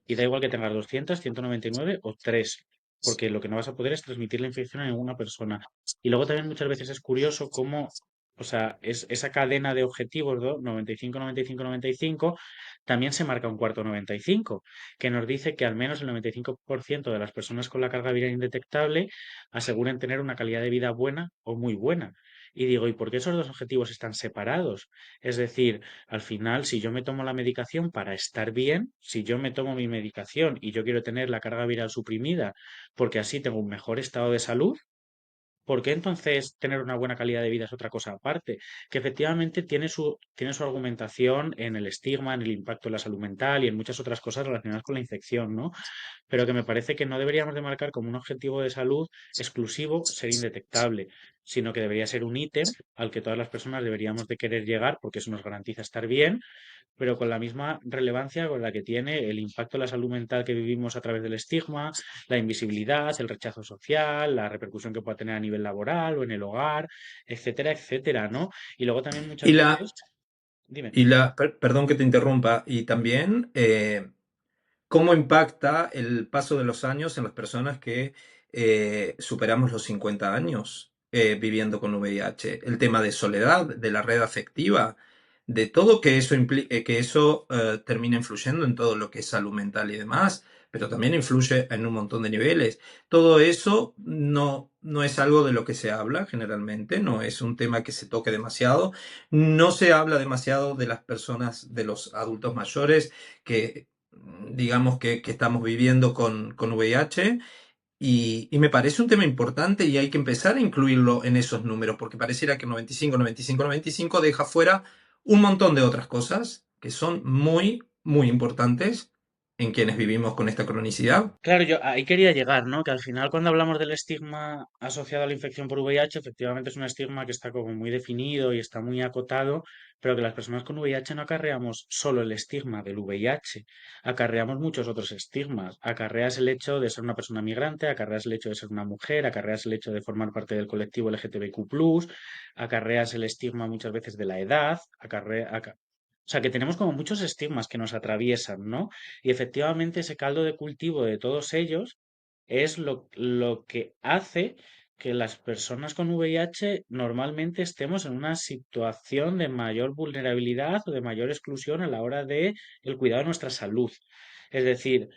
Y da igual que tengas 200, 199 o 3, porque lo que no vas a poder es transmitir la infección a ninguna persona. Y luego también muchas veces es curioso cómo, o sea, esa cadena de objetivos, ¿no? 95, 95, 95, también se marca un cuarto 95, que nos dice que al menos el 95% de las personas con la carga viral indetectable aseguren tener una calidad de vida buena o muy buena. Y digo, ¿y por qué esos dos objetivos están separados? Es decir, al final, si yo me tomo la medicación para estar bien, si yo me tomo mi medicación y yo quiero tener la carga viral suprimida porque así tengo un mejor estado de salud, ¿Por qué entonces tener una buena calidad de vida es otra cosa aparte? Que efectivamente tiene su argumentación en el estigma, en el impacto en la salud mental y en muchas otras cosas relacionadas con la infección, ¿no? Pero que me parece que no deberíamos de marcar como un objetivo de salud exclusivo ser indetectable, sino que debería ser un ítem al que todas las personas deberíamos de querer llegar porque eso nos garantiza estar bien, pero con la misma relevancia con la que tiene el impacto en la salud mental que vivimos a través del estigma, la invisibilidad, el rechazo social, la repercusión que pueda tener a nivel laboral o en el hogar, etcétera, etcétera, ¿no? Y luego también Y muchas la, veces, dime. perdón que te interrumpa, y también cómo impacta el paso de los años en las personas que superamos los 50 años viviendo con VIH. El tema de soledad, de la red afectiva, de todo que eso, que eso termina influyendo en todo lo que es salud mental y demás, pero también influye en un montón de niveles. Todo eso no es algo de lo que se habla generalmente, no es un tema que se toque demasiado. No se habla demasiado de las personas, de los adultos mayores que digamos que estamos viviendo con VIH y me parece un tema importante y hay que empezar a incluirlo en esos números porque pareciera que 95, 95, 95 deja fuera un montón de otras cosas que son muy, muy importantes en quienes vivimos con esta cronicidad. Claro, yo ahí quería llegar, ¿no? Que al final cuando hablamos del estigma asociado a la infección por VIH, efectivamente es un estigma que está como muy definido y está muy acotado, pero que las personas con VIH no acarreamos solo el estigma del VIH, acarreamos muchos otros estigmas. Acarreas el hecho de ser una persona migrante, acarreas el hecho de ser una mujer, acarreas el hecho de formar parte del colectivo LGTBQ+, acarreas el estigma muchas veces de la edad, o sea, que tenemos como muchos estigmas que nos atraviesan, ¿no? Y efectivamente ese caldo de cultivo de todos ellos es lo que hace que las personas con VIH normalmente estemos en una situación de mayor vulnerabilidad o de mayor exclusión a la hora de el cuidado de nuestra salud. Es decir,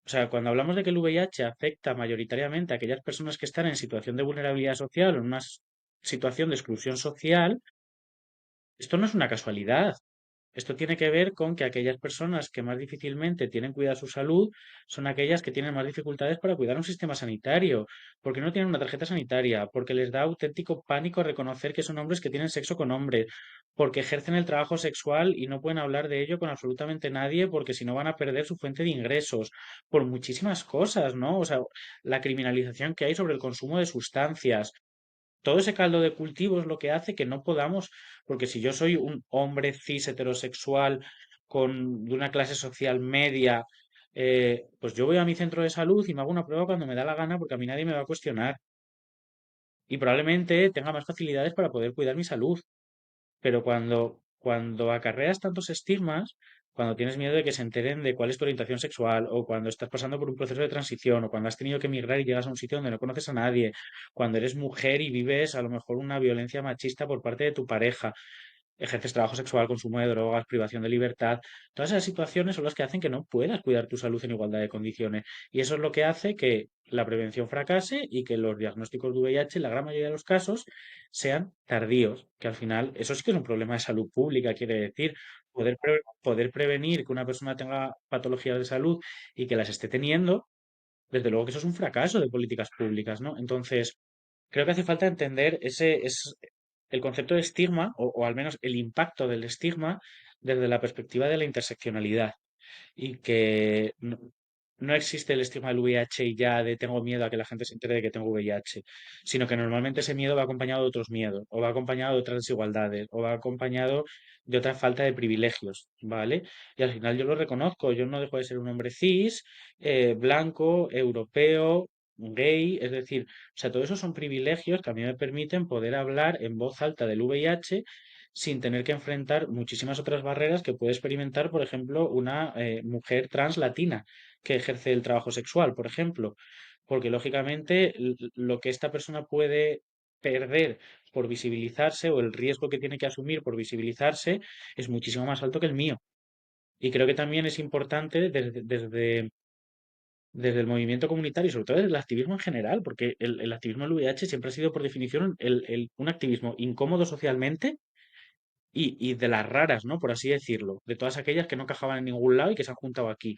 o sea, cuando hablamos de que el VIH afecta mayoritariamente a aquellas personas que están en situación de vulnerabilidad social o en una situación de exclusión social, esto no es una casualidad. Esto tiene que ver con que aquellas personas que más difícilmente tienen cuidado su salud son aquellas que tienen más dificultades para cuidar un sistema sanitario, porque no tienen una tarjeta sanitaria, porque les da auténtico pánico reconocer que son hombres que tienen sexo con hombres, porque ejercen el trabajo sexual y no pueden hablar de ello con absolutamente nadie porque si no van a perder su fuente de ingresos, por muchísimas cosas, ¿no? O sea, la criminalización que hay sobre el consumo de sustancias, todo ese caldo de cultivo es lo que hace que no podamos, porque si yo soy un hombre cis heterosexual de una clase social media, pues yo voy a mi centro de salud y me hago una prueba cuando me da la gana porque a mí nadie me va a cuestionar y probablemente tenga más facilidades para poder cuidar mi salud. Pero cuando acarreas tantos estigmas, cuando tienes miedo de que se enteren de cuál es tu orientación sexual, o cuando estás pasando por un proceso de transición, o cuando has tenido que emigrar y llegas a un sitio donde no conoces a nadie, cuando eres mujer y vives a lo mejor una violencia machista por parte de tu pareja, ejerces trabajo sexual, consumo de drogas, privación de libertad. Todas esas situaciones son las que hacen que no puedas cuidar tu salud en igualdad de condiciones. Y eso es lo que hace que la prevención fracase y que los diagnósticos de VIH, en la gran mayoría de los casos, sean tardíos. Que al final, eso sí que es un problema de salud pública, quiere decir. Poder prevenir que una persona tenga patologías de salud y que las esté teniendo, desde luego que eso es un fracaso de políticas públicas, ¿no? Entonces, creo que hace falta entender el concepto de estigma, o al menos el impacto del estigma, desde la perspectiva de la interseccionalidad y que no existe el estigma del VIH y ya de tengo miedo a que la gente se entere de que tengo VIH, sino que normalmente ese miedo va acompañado de otros miedos, o va acompañado de otras desigualdades, o va acompañado de otra falta de privilegios, ¿vale? Y al final yo lo reconozco, yo no dejo de ser un hombre cis, blanco, europeo, gay, es decir, o sea, todo eso son privilegios que a mí me permiten poder hablar en voz alta del VIH sin tener que enfrentar muchísimas otras barreras que puede experimentar, por ejemplo, una mujer trans latina que ejerce el trabajo sexual, por ejemplo. Porque, lógicamente, lo que esta persona puede perder por visibilizarse o el riesgo que tiene que asumir por visibilizarse es muchísimo más alto que el mío. Y creo que también es importante desde el movimiento comunitario y sobre todo desde el activismo en general, porque el activismo del VIH siempre ha sido por definición un activismo incómodo socialmente y de las raras, ¿no? Por así decirlo, de todas aquellas que no encajaban en ningún lado y que se han juntado aquí.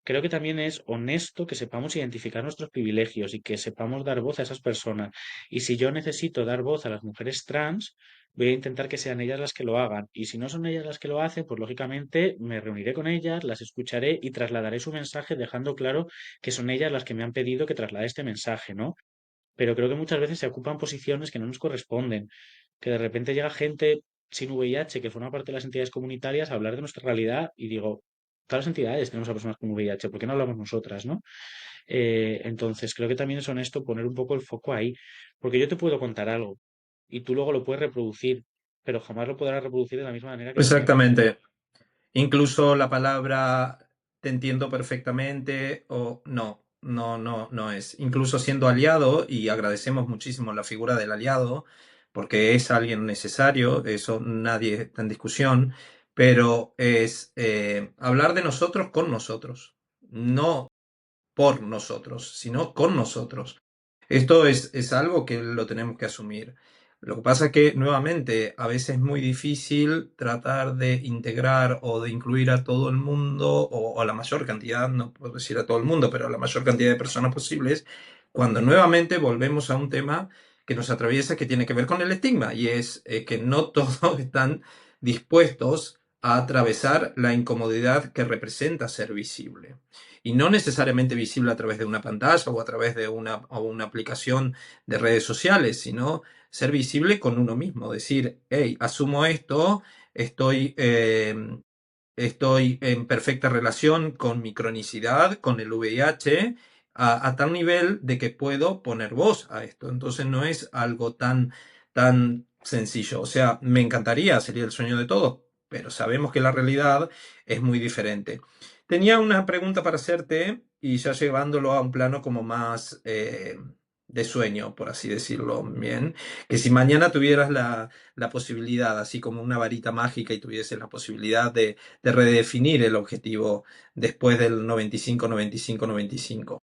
creo que también es honesto que sepamos identificar nuestros privilegios y que sepamos dar voz a esas personas. Y si yo necesito dar voz a las mujeres trans, voy a intentar que sean ellas las que lo hagan. Y si no son ellas las que lo hacen, pues lógicamente me reuniré con ellas, las escucharé y trasladaré su mensaje dejando claro que son ellas las que me han pedido que traslade este mensaje, ¿no? Pero creo que muchas veces se ocupan posiciones que no nos corresponden, que de repente llega gente sin VIH que forma parte de las entidades comunitarias a hablar de nuestra realidad y digo, todas las entidades tenemos a personas con VIH, ¿por qué no hablamos nosotras, no? Entonces, creo que también es honesto poner un poco el foco ahí, porque yo te puedo contar algo y tú luego lo puedes reproducir, pero jamás lo podrás reproducir de la misma manera que lo haría otra persona. Exactamente. Incluso la palabra te entiendo perfectamente o no es. Incluso siendo aliado, y agradecemos muchísimo la figura del aliado, porque es alguien necesario, eso nadie está en discusión, pero es hablar de nosotros con nosotros, no por nosotros, sino con nosotros. Esto es algo que lo tenemos que asumir. Lo que pasa es que, nuevamente, a veces es muy difícil tratar de integrar o de incluir a todo el mundo, o a la mayor cantidad, no puedo decir a todo el mundo, pero a la mayor cantidad de personas posibles, cuando nuevamente volvemos a un tema que nos atraviesa, que tiene que ver con el estigma, y es que no todos están dispuestos a atravesar la incomodidad que representa ser visible y no necesariamente visible a través de una pantalla o a través de una aplicación de redes sociales, sino ser visible con uno mismo, decir, hey, asumo esto, estoy, estoy en perfecta relación con mi cronicidad, con el VIH, a tal nivel de que puedo poner voz a esto. Entonces no es algo tan sencillo. O sea, me encantaría, sería el sueño de todos, pero sabemos que la realidad es muy diferente. Tenía una pregunta para hacerte y ya llevándolo a un plano como más de sueño, por así decirlo, bien, que si mañana tuvieras la posibilidad, así como una varita mágica y tuvieses la posibilidad de redefinir el objetivo después del 95, 95, 95.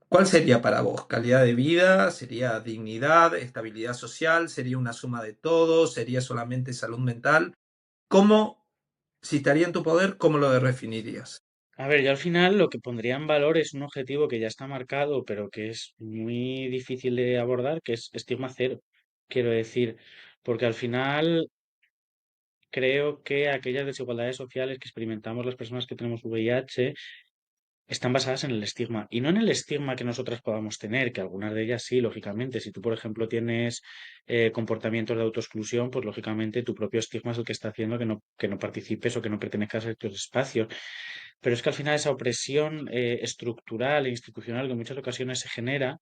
¿Cuál sería para vos? ¿Calidad de vida? ¿Sería dignidad? ¿Estabilidad social? ¿Sería una suma de todo? ¿Sería solamente salud mental? ¿Cómo, si estaría en tu poder, cómo lo definirías? A ver, yo al final lo que pondría en valor es un objetivo que ya está marcado, pero que es muy difícil de abordar, que es estigma cero. Quiero decir, porque al final creo que aquellas desigualdades sociales que experimentamos las personas que tenemos VIH están basadas en el estigma y no en el estigma que nosotras podamos tener, que algunas de ellas sí, lógicamente. Si tú, por ejemplo, tienes comportamientos de autoexclusión, pues lógicamente tu propio estigma es el que está haciendo que no participes o que no pertenezcas a estos espacios. Pero es que al final esa opresión estructural e institucional que en muchas ocasiones se genera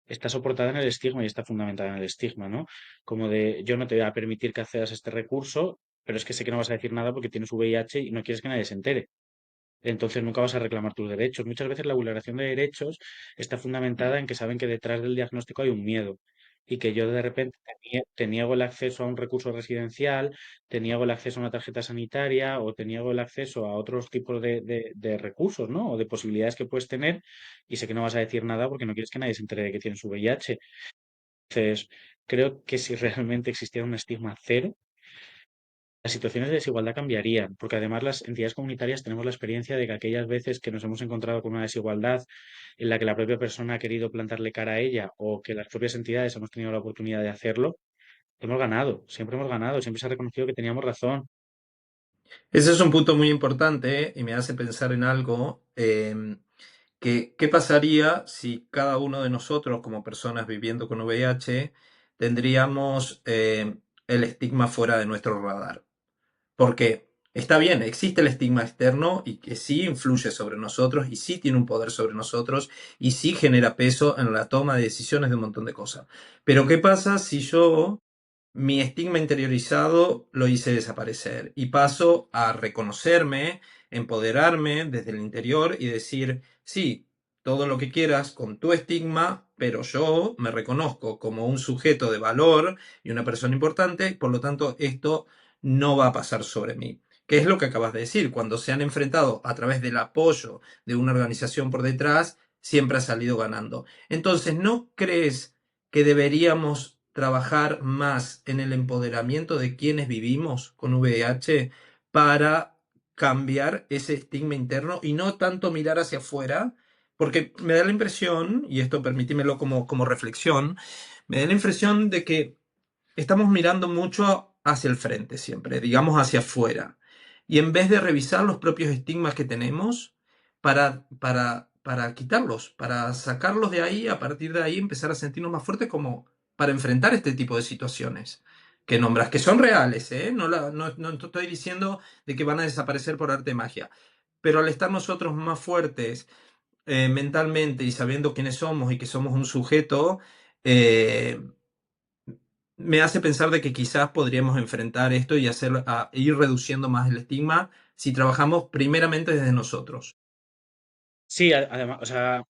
está soportada en el estigma y está fundamentada en el estigma, ¿no? Como de yo no te voy a permitir que accedas a este recurso, pero es que sé que no vas a decir nada porque tienes VIH y no quieres que nadie se entere. Entonces nunca vas a reclamar tus derechos. Muchas veces la vulneración de derechos está fundamentada en que saben que detrás del diagnóstico hay un miedo y que yo de repente te niego el acceso a un recurso residencial, te niego el acceso a una tarjeta sanitaria o te niego el acceso a otros tipos de recursos, ¿no? O de posibilidades que puedes tener y sé que no vas a decir nada porque no quieres que nadie se entere de que tienes VIH. Entonces, creo que si realmente existiera un estigma cero, las situaciones de desigualdad cambiarían, porque además las entidades comunitarias tenemos la experiencia de que aquellas veces que nos hemos encontrado con una desigualdad en la que la propia persona ha querido plantarle cara a ella o que las propias entidades hemos tenido la oportunidad de hacerlo, hemos ganado, siempre se ha reconocido que teníamos razón. Ese es un punto muy importante y me hace pensar en algo, que qué pasaría si cada uno de nosotros como personas viviendo con VIH tendríamos el estigma fuera de nuestro radar. Porque está bien, existe el estigma externo y que sí influye sobre nosotros y sí tiene un poder sobre nosotros y sí genera peso en la toma de decisiones de un montón de cosas. Pero ¿qué pasa si yo mi estigma interiorizado lo hice desaparecer y paso a reconocerme, empoderarme desde el interior y decir, sí, todo lo que quieras con tu estigma, pero yo me reconozco como un sujeto de valor y una persona importante, por lo tanto esto no va a pasar sobre mí. ¿Qué es lo que acabas de decir? Cuando se han enfrentado a través del apoyo de una organización por detrás, siempre ha salido ganando. Entonces, ¿no crees que deberíamos trabajar más en el empoderamiento de quienes vivimos con VIH para cambiar ese estigma interno y no tanto mirar hacia afuera, porque me da la impresión, y esto permítimelo como reflexión, me da la impresión de que estamos mirando mucho hacia el frente siempre, digamos hacia afuera. Y en vez de revisar los propios estigmas que tenemos para quitarlos, para sacarlos de ahí, a partir de ahí empezar a sentirnos más fuertes como para enfrentar este tipo de situaciones que nombras, que son reales, ¿eh? No estoy diciendo de que van a desaparecer por arte de magia, pero al estar nosotros más fuertes mentalmente y sabiendo quiénes somos y que somos un sujeto, eh, me hace pensar de que quizás podríamos enfrentar esto y ir reduciendo más el estigma si trabajamos primeramente desde nosotros. Sí, además, o sea,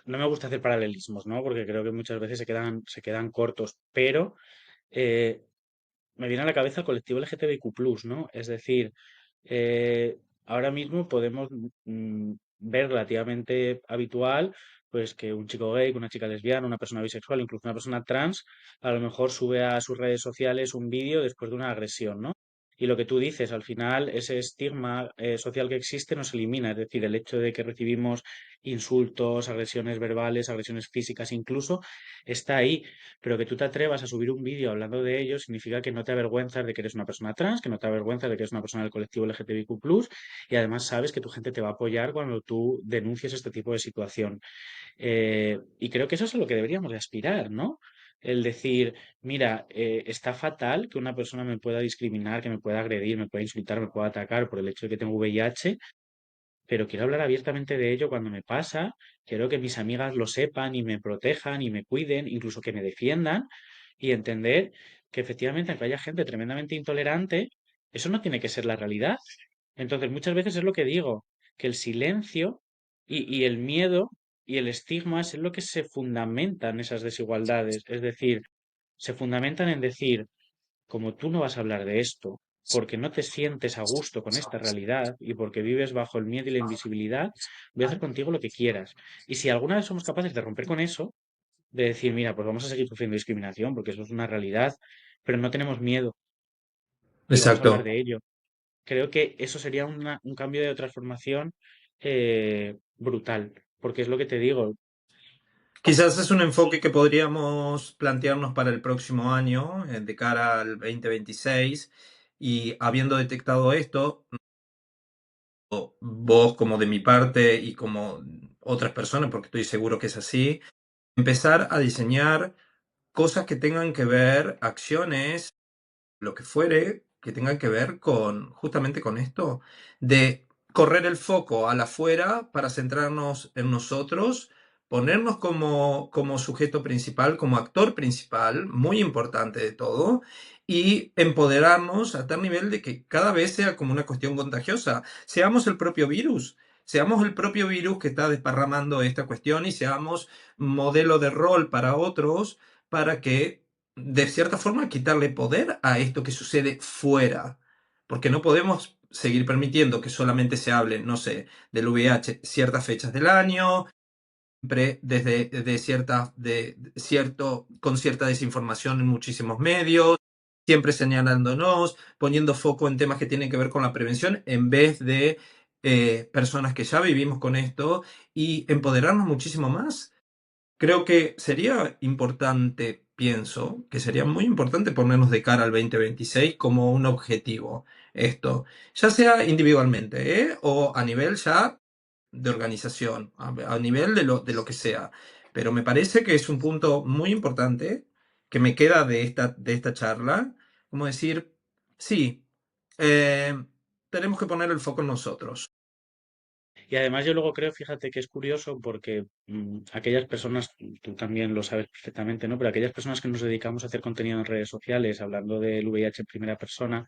no me gusta hacer paralelismos, ¿no? Porque creo que muchas veces se quedan cortos, pero eh, me viene a la cabeza el colectivo LGTBIQ+, ¿no? Es decir, ahora mismo podemos ver relativamente habitual, pues que un chico gay, que una chica lesbiana, una persona bisexual, incluso una persona trans, a lo mejor sube a sus redes sociales un vídeo después de una agresión, ¿no? Y lo que tú dices, al final, ese estigma social que existe no se elimina, es decir, el hecho de que recibimos insultos, agresiones verbales, agresiones físicas incluso, está ahí, pero que tú te atrevas a subir un vídeo hablando de ello significa que no te avergüenzas de que eres una persona trans, que no te avergüenzas de que eres una persona del colectivo LGTBIQ+, y además sabes que tu gente te va a apoyar cuando tú denuncies este tipo de situación. Y creo que eso es a lo que deberíamos de aspirar, ¿no? El decir, mira, está fatal que una persona me pueda discriminar, que me pueda agredir, me pueda insultar, me pueda atacar por el hecho de que tengo VIH, pero quiero hablar abiertamente de ello cuando me pasa, quiero que mis amigas lo sepan y me protejan y me cuiden, incluso que me defiendan y entender que efectivamente aunque haya gente tremendamente intolerante, eso no tiene que ser la realidad. Entonces muchas veces es lo que digo, que el silencio y el miedo y el estigma es en lo que se fundamentan esas desigualdades, es decir, se fundamentan en decir, como tú no vas a hablar de esto, porque no te sientes a gusto con esta realidad y porque vives bajo el miedo y la invisibilidad, voy a hacer contigo lo que quieras. Y si alguna vez somos capaces de romper con eso, de decir, mira, pues vamos a seguir sufriendo discriminación porque eso es una realidad, pero no tenemos miedo y vamos a hablar Exacto. de ello. Creo que eso sería un cambio de transformación brutal, porque es lo que te digo. Quizás es un enfoque que podríamos plantearnos para el próximo año, de cara al 2026, y habiendo detectado esto, vos como de mi parte y como otras personas, porque estoy seguro que es así, empezar a diseñar cosas que tengan que ver, acciones, lo que fuere, que tenga que ver con justamente con esto, de correr el foco al afuera para centrarnos en nosotros, ponernos como sujeto principal, como actor principal, muy importante de todo, y empoderarnos a tal nivel de que cada vez sea como una cuestión contagiosa. Seamos el propio virus que está desparramando esta cuestión y seamos modelo de rol para otros para que de cierta forma, quitarle poder a esto que sucede fuera. Porque no podemos seguir permitiendo que solamente se hable, no sé, del VIH ciertas fechas del año, siempre desde con cierta desinformación en muchísimos medios, siempre señalándonos, poniendo foco en temas que tienen que ver con la prevención, en vez de personas que ya vivimos con esto y empoderarnos muchísimo más. Creo que sería importante, pienso, que sería muy importante ponernos de cara al 2026 como un objetivo esto, ya sea individualmente, ¿eh? O a nivel ya de organización, a nivel de lo que sea. Pero me parece que es un punto muy importante que me queda de esta charla, como decir, sí, eh, tenemos que poner el foco en nosotros. Y además yo luego creo, fíjate que es curioso porque aquellas personas, tú también lo sabes perfectamente, ¿no? Pero aquellas personas que nos dedicamos a hacer contenido en redes sociales, hablando del VIH en primera persona,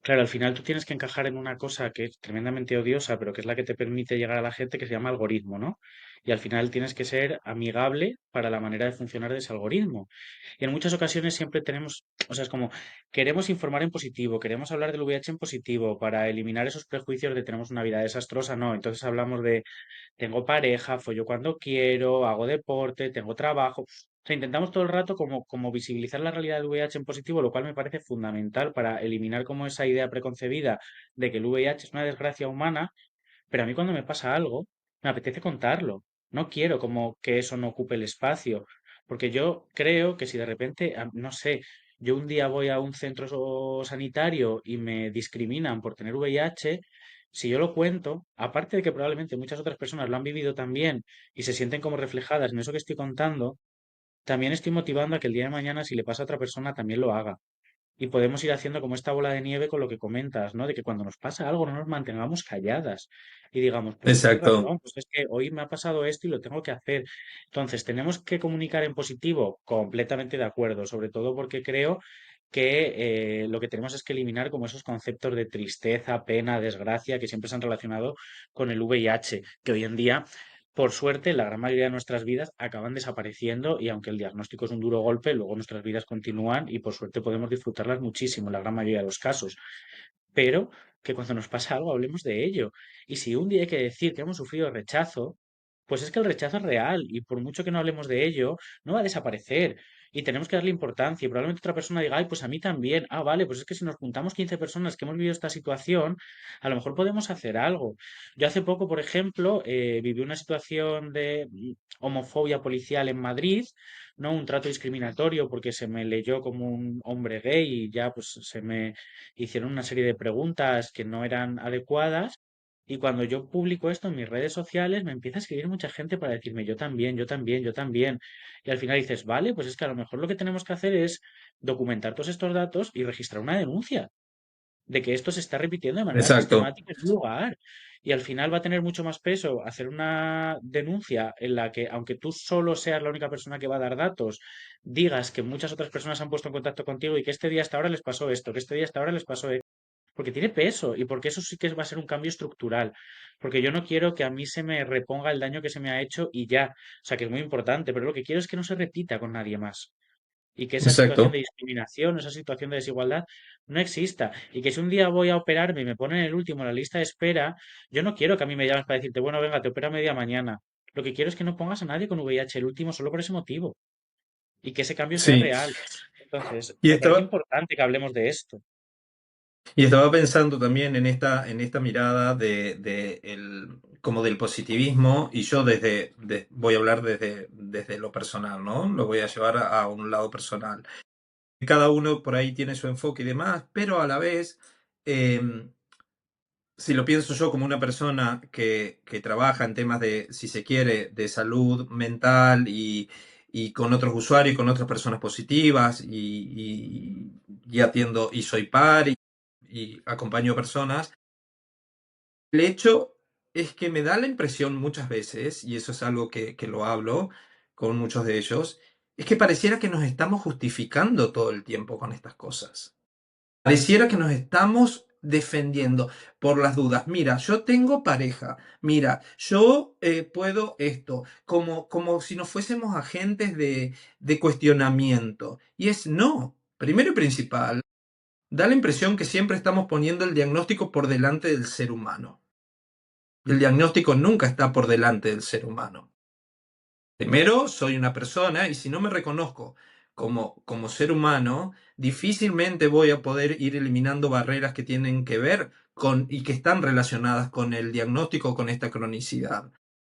claro, al final tú tienes que encajar en una cosa que es tremendamente odiosa, pero que es la que te permite llegar a la gente, que se llama algoritmo, ¿no? Y al final tienes que ser amigable para la manera de funcionar de ese algoritmo. Y en muchas ocasiones siempre tenemos, o sea, es como, queremos informar en positivo, queremos hablar del VIH en positivo para eliminar esos prejuicios de tenemos una vida desastrosa, no. Entonces hablamos de tengo pareja, follo cuando quiero, hago deporte, tengo trabajo. O sea, intentamos todo el rato como visibilizar la realidad del VIH en positivo, lo cual me parece fundamental para eliminar como esa idea preconcebida de que el VIH es una desgracia humana, pero a mí cuando me pasa algo, me apetece contarlo. No quiero como que eso no ocupe el espacio, porque yo creo que si de repente, no sé, yo un día voy a un centro sanitario y me discriminan por tener VIH, si yo lo cuento, aparte de que probablemente muchas otras personas lo han vivido también y se sienten como reflejadas en eso que estoy contando, también estoy motivando a que el día de mañana, si le pasa a otra persona, también lo haga. Y podemos ir haciendo como esta bola de nieve con lo que comentas, ¿no? De que cuando nos pasa algo no nos mantengamos calladas y digamos, pues tienes Exacto, razón, pues es que hoy me ha pasado esto y lo tengo que hacer. Entonces, tenemos que comunicar en positivo, completamente de acuerdo, sobre todo porque creo que lo que tenemos es que eliminar como esos conceptos de tristeza, pena, desgracia que siempre se han relacionado con el VIH, que hoy en día, por suerte, la gran mayoría de nuestras vidas acaban desapareciendo y aunque el diagnóstico es un duro golpe, luego nuestras vidas continúan y por suerte podemos disfrutarlas muchísimo en la gran mayoría de los casos. Pero que cuando nos pasa algo hablemos de ello. Y si un día hay que decir que hemos sufrido rechazo, pues es que el rechazo es real y por mucho que no hablemos de ello, no va a desaparecer. Y tenemos que darle importancia. Y probablemente otra persona diga, ay, pues a mí también. Ah, vale, pues es que si nos juntamos 15 personas que hemos vivido esta situación, a lo mejor podemos hacer algo. Yo hace poco, por ejemplo, viví una situación de homofobia policial en Madrid, ¿no? Un trato discriminatorio porque se me leyó como un hombre gay y ya pues se me hicieron una serie de preguntas que no eran adecuadas. Y cuando yo publico esto en mis redes sociales, me empieza a escribir mucha gente para decirme yo también, yo también, yo también. Y al final dices, vale, pues es que a lo mejor lo que tenemos que hacer es documentar todos estos datos y registrar una denuncia de que esto se está repitiendo de manera exacto, sistemática en un lugar. Y al final va a tener mucho más peso hacer una denuncia en la que, aunque tú solo seas la única persona que va a dar datos, digas que muchas otras personas se han puesto en contacto contigo y que este día hasta ahora les pasó esto, que este día hasta ahora les pasó esto. Porque tiene peso y porque eso sí que va a ser un cambio estructural. Porque yo no quiero que a mí se me reponga el daño que se me ha hecho y ya. O sea, que es muy importante, pero lo que quiero es que no se repita con nadie más y que esa situación de exacto. discriminación, esa situación de desigualdad no exista. Y que si un día voy a operarme y me ponen el último en la lista de espera, yo no quiero que a mí me llames para decirte, bueno, venga, te opera media mañana. Lo que quiero es que no pongas a nadie con VIH el último solo por ese motivo y que ese cambio sea Sí. real. Entonces, Y me parece estaba, importante que hablemos de esto. y estaba pensando también en esta mirada como del positivismo, y yo voy a hablar desde lo personal, ¿no? Lo voy a llevar a un lado personal. Cada uno por ahí tiene su enfoque y demás, pero a la vez, eh, si lo pienso yo como una persona que trabaja en temas de, si se quiere, de salud mental y con otros usuarios, con otras personas positivas y atiendo y soy par y acompaño personas, el hecho es que me da la impresión muchas veces, y eso es algo que lo hablo con muchos de ellos, es que pareciera que nos estamos justificando todo el tiempo con estas cosas. Pareciera que nos estamos defendiendo por las dudas. Mira, yo tengo pareja. Mira, yo puedo esto. Como si nos fuésemos agentes de cuestionamiento. Y es no. Primero y principal, da la impresión que siempre estamos poniendo el diagnóstico por delante del ser humano. El diagnóstico nunca está por delante del ser humano. Primero, soy una persona y si no me reconozco como ser humano, difícilmente voy a poder ir eliminando barreras que tienen que ver con y que están relacionadas con el diagnóstico, con esta cronicidad.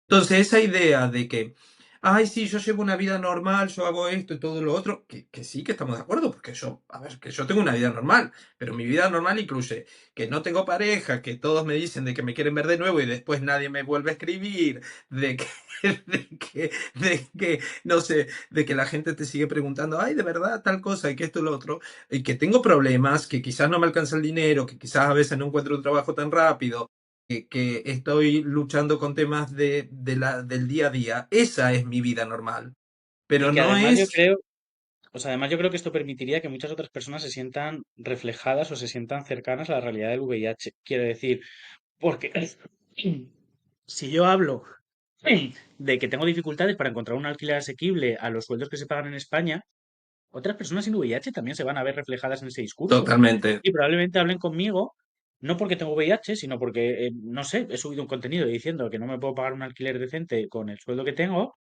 Entonces, esa idea de que, ay, sí, yo llevo una vida normal, yo hago esto y todo lo otro, que sí que estamos de acuerdo, porque yo, a ver, que yo tengo una vida normal, pero mi vida normal incluye que no tengo pareja, que todos me dicen de que me quieren ver de nuevo y después nadie me vuelve a escribir, de que, no sé, de que la gente te sigue preguntando, ay, de verdad, tal cosa, y que esto y lo otro, y que tengo problemas, que quizás no me alcanza el dinero, que quizás a veces no encuentro un trabajo tan rápido, que estoy luchando con temas del día a día. Esa es mi vida normal. Y Pero que no además yo es creo, o sea, además yo creo que esto permitiría que muchas otras personas se sientan reflejadas o se sientan cercanas a la realidad del VIH. Quiero decir, porque si yo hablo de que tengo dificultades para encontrar un alquiler asequible a los sueldos que se pagan en España, otras personas sin VIH también se van a ver reflejadas en ese discurso. totalmente. Y probablemente hablen conmigo, no porque tengo VIH, sino porque, no sé, he subido un contenido diciendo que no me puedo pagar un alquiler decente con el sueldo que tengo,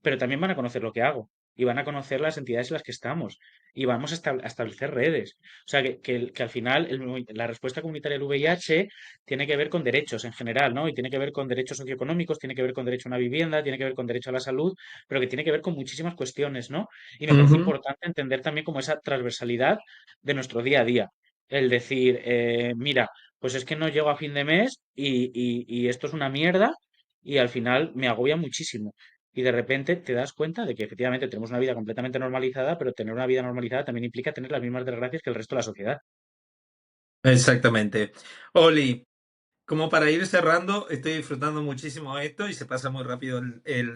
pero también van a conocer lo que hago. y van a conocer las entidades en las que estamos y vamos a establecer redes. O sea, que al final la respuesta comunitaria al VIH tiene que ver con derechos en general, ¿no? Y tiene que ver con derechos socioeconómicos, tiene que ver con derecho a una vivienda, tiene que ver con derecho a la salud, pero que tiene que ver con muchísimas cuestiones, ¿no? Y me parece Ujú. importante entender también como esa transversalidad de nuestro día a día. El decir, mira, pues es que no llego a fin de mes y esto es una mierda y al final me agobia muchísimo. Y de repente te das cuenta de que efectivamente tenemos una vida completamente normalizada, pero tener una vida normalizada también implica tener las mismas desgracias que el resto de la sociedad. Exactamente. Oli, como para ir cerrando, estoy disfrutando muchísimo esto y se pasa muy rápido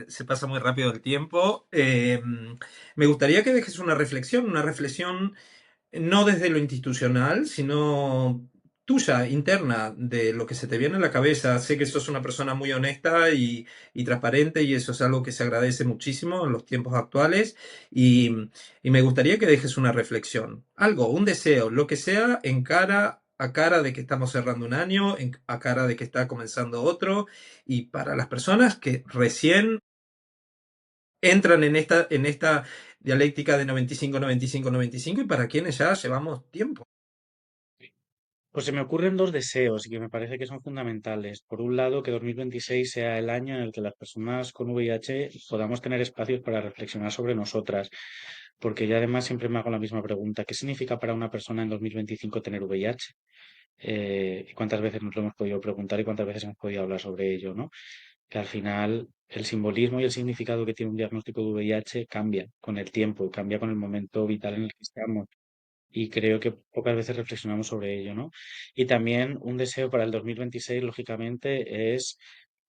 se pasa muy rápido el tiempo. Me gustaría que dejes una reflexión no desde lo institucional, sino tuya, interna, de lo que se te viene a la cabeza. Sé que sos una persona muy honesta y transparente y eso es algo que se agradece muchísimo en los tiempos actuales y me gustaría que dejes una reflexión, algo, un deseo, lo que sea, en cara a cara de que estamos cerrando un año, a cara de que está comenzando otro y para las personas que recién entran en esta dialéctica de 95, 95, 95 y para quienes ya llevamos tiempo. Pues se me ocurren dos deseos y que me parece que son fundamentales. Por un lado, que 2026 sea el año en el que las personas con VIH podamos tener espacios para reflexionar sobre nosotras, porque yo además siempre me hago la misma pregunta. ¿Qué significa para una persona en 2025 tener VIH? ¿Y cuántas veces nos lo hemos podido preguntar y cuántas veces hemos podido hablar sobre ello, ¿no? Que al final el simbolismo y el significado que tiene un diagnóstico de VIH cambia con el tiempo, cambia con el momento vital en el que estamos y creo que pocas veces reflexionamos sobre ello, ¿no? Y también un deseo para el 2026, lógicamente, es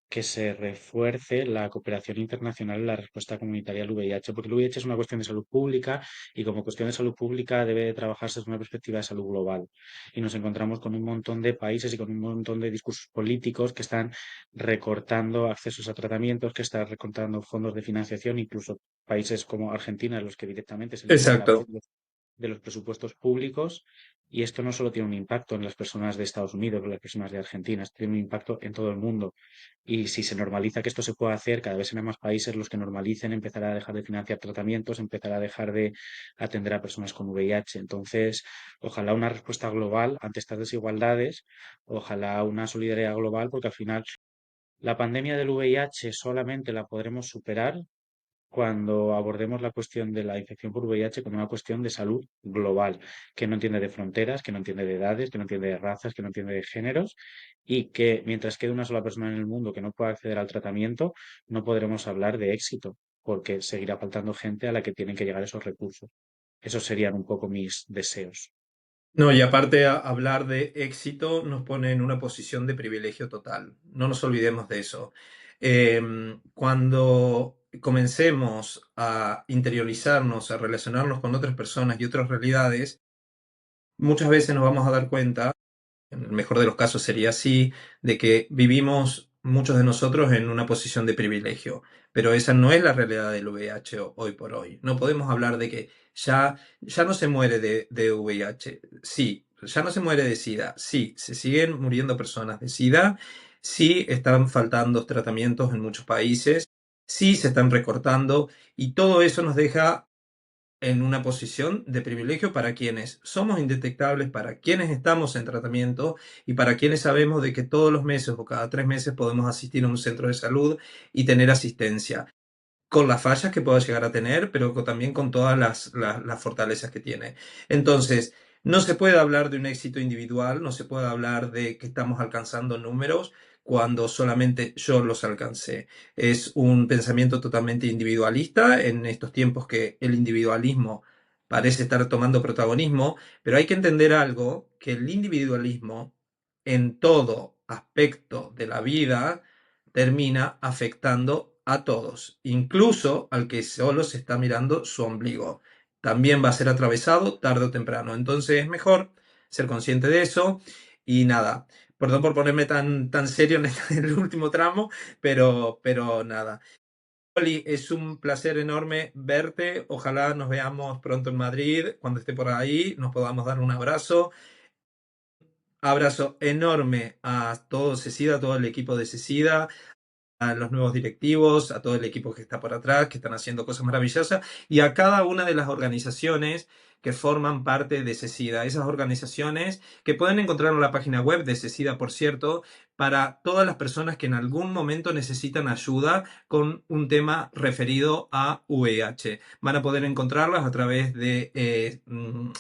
que se refuerce la cooperación internacional en la respuesta comunitaria al VIH, porque el VIH es una cuestión de salud pública y como cuestión de salud pública debe de trabajarse desde una perspectiva de salud global. Y nos encontramos con un montón de países y con un montón de discursos políticos que están recortando accesos a tratamientos, que están recortando fondos de financiación, incluso países como Argentina, en los que directamente se elimina la base Exacto. de los presupuestos públicos y esto no solo tiene un impacto en las personas de Estados Unidos o las personas de Argentina, esto tiene un impacto en todo el mundo. Y si se normaliza que esto se pueda hacer, cada vez serán más países los que normalicen empezar a dejar de financiar tratamientos, empezar a dejar de atender a personas con VIH. Entonces, ojalá una respuesta global ante estas desigualdades, ojalá una solidaridad global, porque al final la pandemia del VIH solamente la podremos superar cuando abordemos la cuestión de la infección por VIH como una cuestión de salud global, que no entiende de fronteras, que no entiende de edades, que no entiende de razas, que no entiende de géneros, y que mientras quede una sola persona en el mundo que no pueda acceder al tratamiento, no podremos hablar de éxito, porque seguirá faltando gente a la que tienen que llegar esos recursos. Esos serían un poco mis deseos. No, y aparte hablar de éxito nos pone en una posición de privilegio total. No nos olvidemos de eso. Cuando comencemos a interiorizarnos, a relacionarnos con otras personas y otras realidades, muchas veces nos vamos a dar cuenta, en el mejor de los casos sería así, de que vivimos muchos de nosotros en una posición de privilegio, pero esa no es la realidad del VIH hoy por hoy. No podemos hablar de que ya no se muere de VIH, sí, ya no se muere de SIDA, sí, se siguen muriendo personas de SIDA, sí están faltando tratamientos en muchos países, sí se están recortando y todo eso nos deja en una posición de privilegio para quienes somos indetectables, para quienes estamos en tratamiento y para quienes sabemos de que todos los meses o cada 3 meses podemos asistir a un centro de salud y tener asistencia, con las fallas que pueda llegar a tener, pero también con todas las fortalezas que tiene. Entonces, no se puede hablar de un éxito individual, no se puede hablar de que estamos alcanzando números cuando solamente yo los alcancé. Es un pensamiento totalmente individualista en estos tiempos que el individualismo parece estar tomando protagonismo, pero hay que entender algo, que el individualismo en todo aspecto de la vida termina afectando a todos, incluso al que solo se está mirando su ombligo. También va a ser atravesado tarde o temprano. Entonces es mejor ser consciente de eso y nada. Perdón por ponerme tan serio en el último tramo, pero nada. Oli, es un placer enorme verte. Ojalá nos veamos pronto en Madrid. Cuando esté por ahí, nos podamos dar un abrazo. Abrazo enorme a todo Cecida, a todo el equipo de Cecida, a los nuevos directivos, a todo el equipo que está por atrás, que están haciendo cosas maravillosas, y a cada una de las organizaciones que forman parte de CECIDA. Esas organizaciones que pueden encontrar en la página web de CECIDA, por cierto, para todas las personas que en algún momento necesitan ayuda con un tema referido a VIH. Van a poder encontrarlas a través de,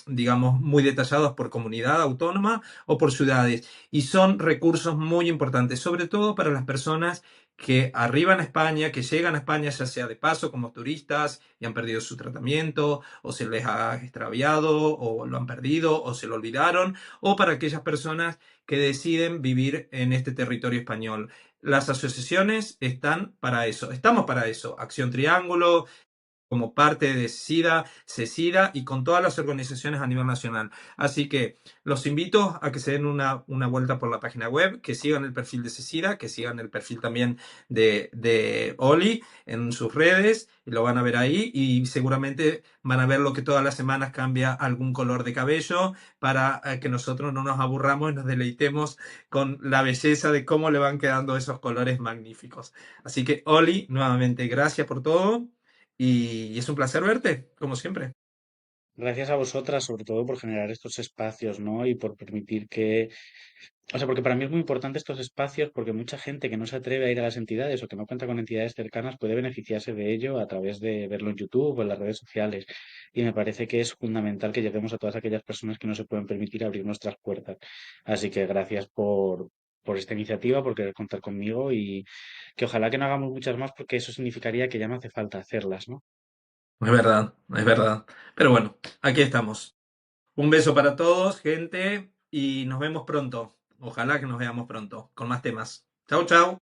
digamos, muy detallados por comunidad autónoma o por ciudades. Y son recursos muy importantes, sobre todo para las personas que arriban a España, que llegan a España ya sea de paso como turistas y han perdido su tratamiento, o se les ha extraviado, o lo han perdido, o se lo olvidaron, o para aquellas personas que deciden vivir en este territorio español. Las asociaciones están para eso, estamos para eso. Acción Triángulo, como parte de SIDA, CECIDA y con todas las organizaciones a nivel nacional. Así que los invito a que se den una vuelta por la página web, que sigan el perfil de CECIDA, que sigan el perfil también de Oli en sus redes, y lo van a ver ahí y seguramente van a ver lo que todas las semanas cambia algún color de cabello para que nosotros no nos aburramos y nos deleitemos con la belleza de cómo le van quedando esos colores magníficos. Así que Oli, nuevamente gracias por todo y es un placer verte, como siempre. Gracias a vosotras, sobre todo por generar estos espacios, ¿no? Y por permitir que, o sea, porque para mí es muy importante estos espacios porque mucha gente que no se atreve a ir a las entidades o que no cuenta con entidades cercanas puede beneficiarse de ello a través de verlo en YouTube o en las redes sociales. Y me parece que es fundamental que lleguemos a todas aquellas personas que no se pueden permitir abrir nuestras puertas. Así que gracias por esta iniciativa, por querer contar conmigo y que ojalá que no hagamos muchas más porque eso significaría que ya no hace falta hacerlas, ¿no? Es verdad, es verdad. Pero bueno, aquí estamos. Un beso para todos, gente, y nos vemos pronto. Ojalá que nos veamos pronto con más temas. Chau, chau.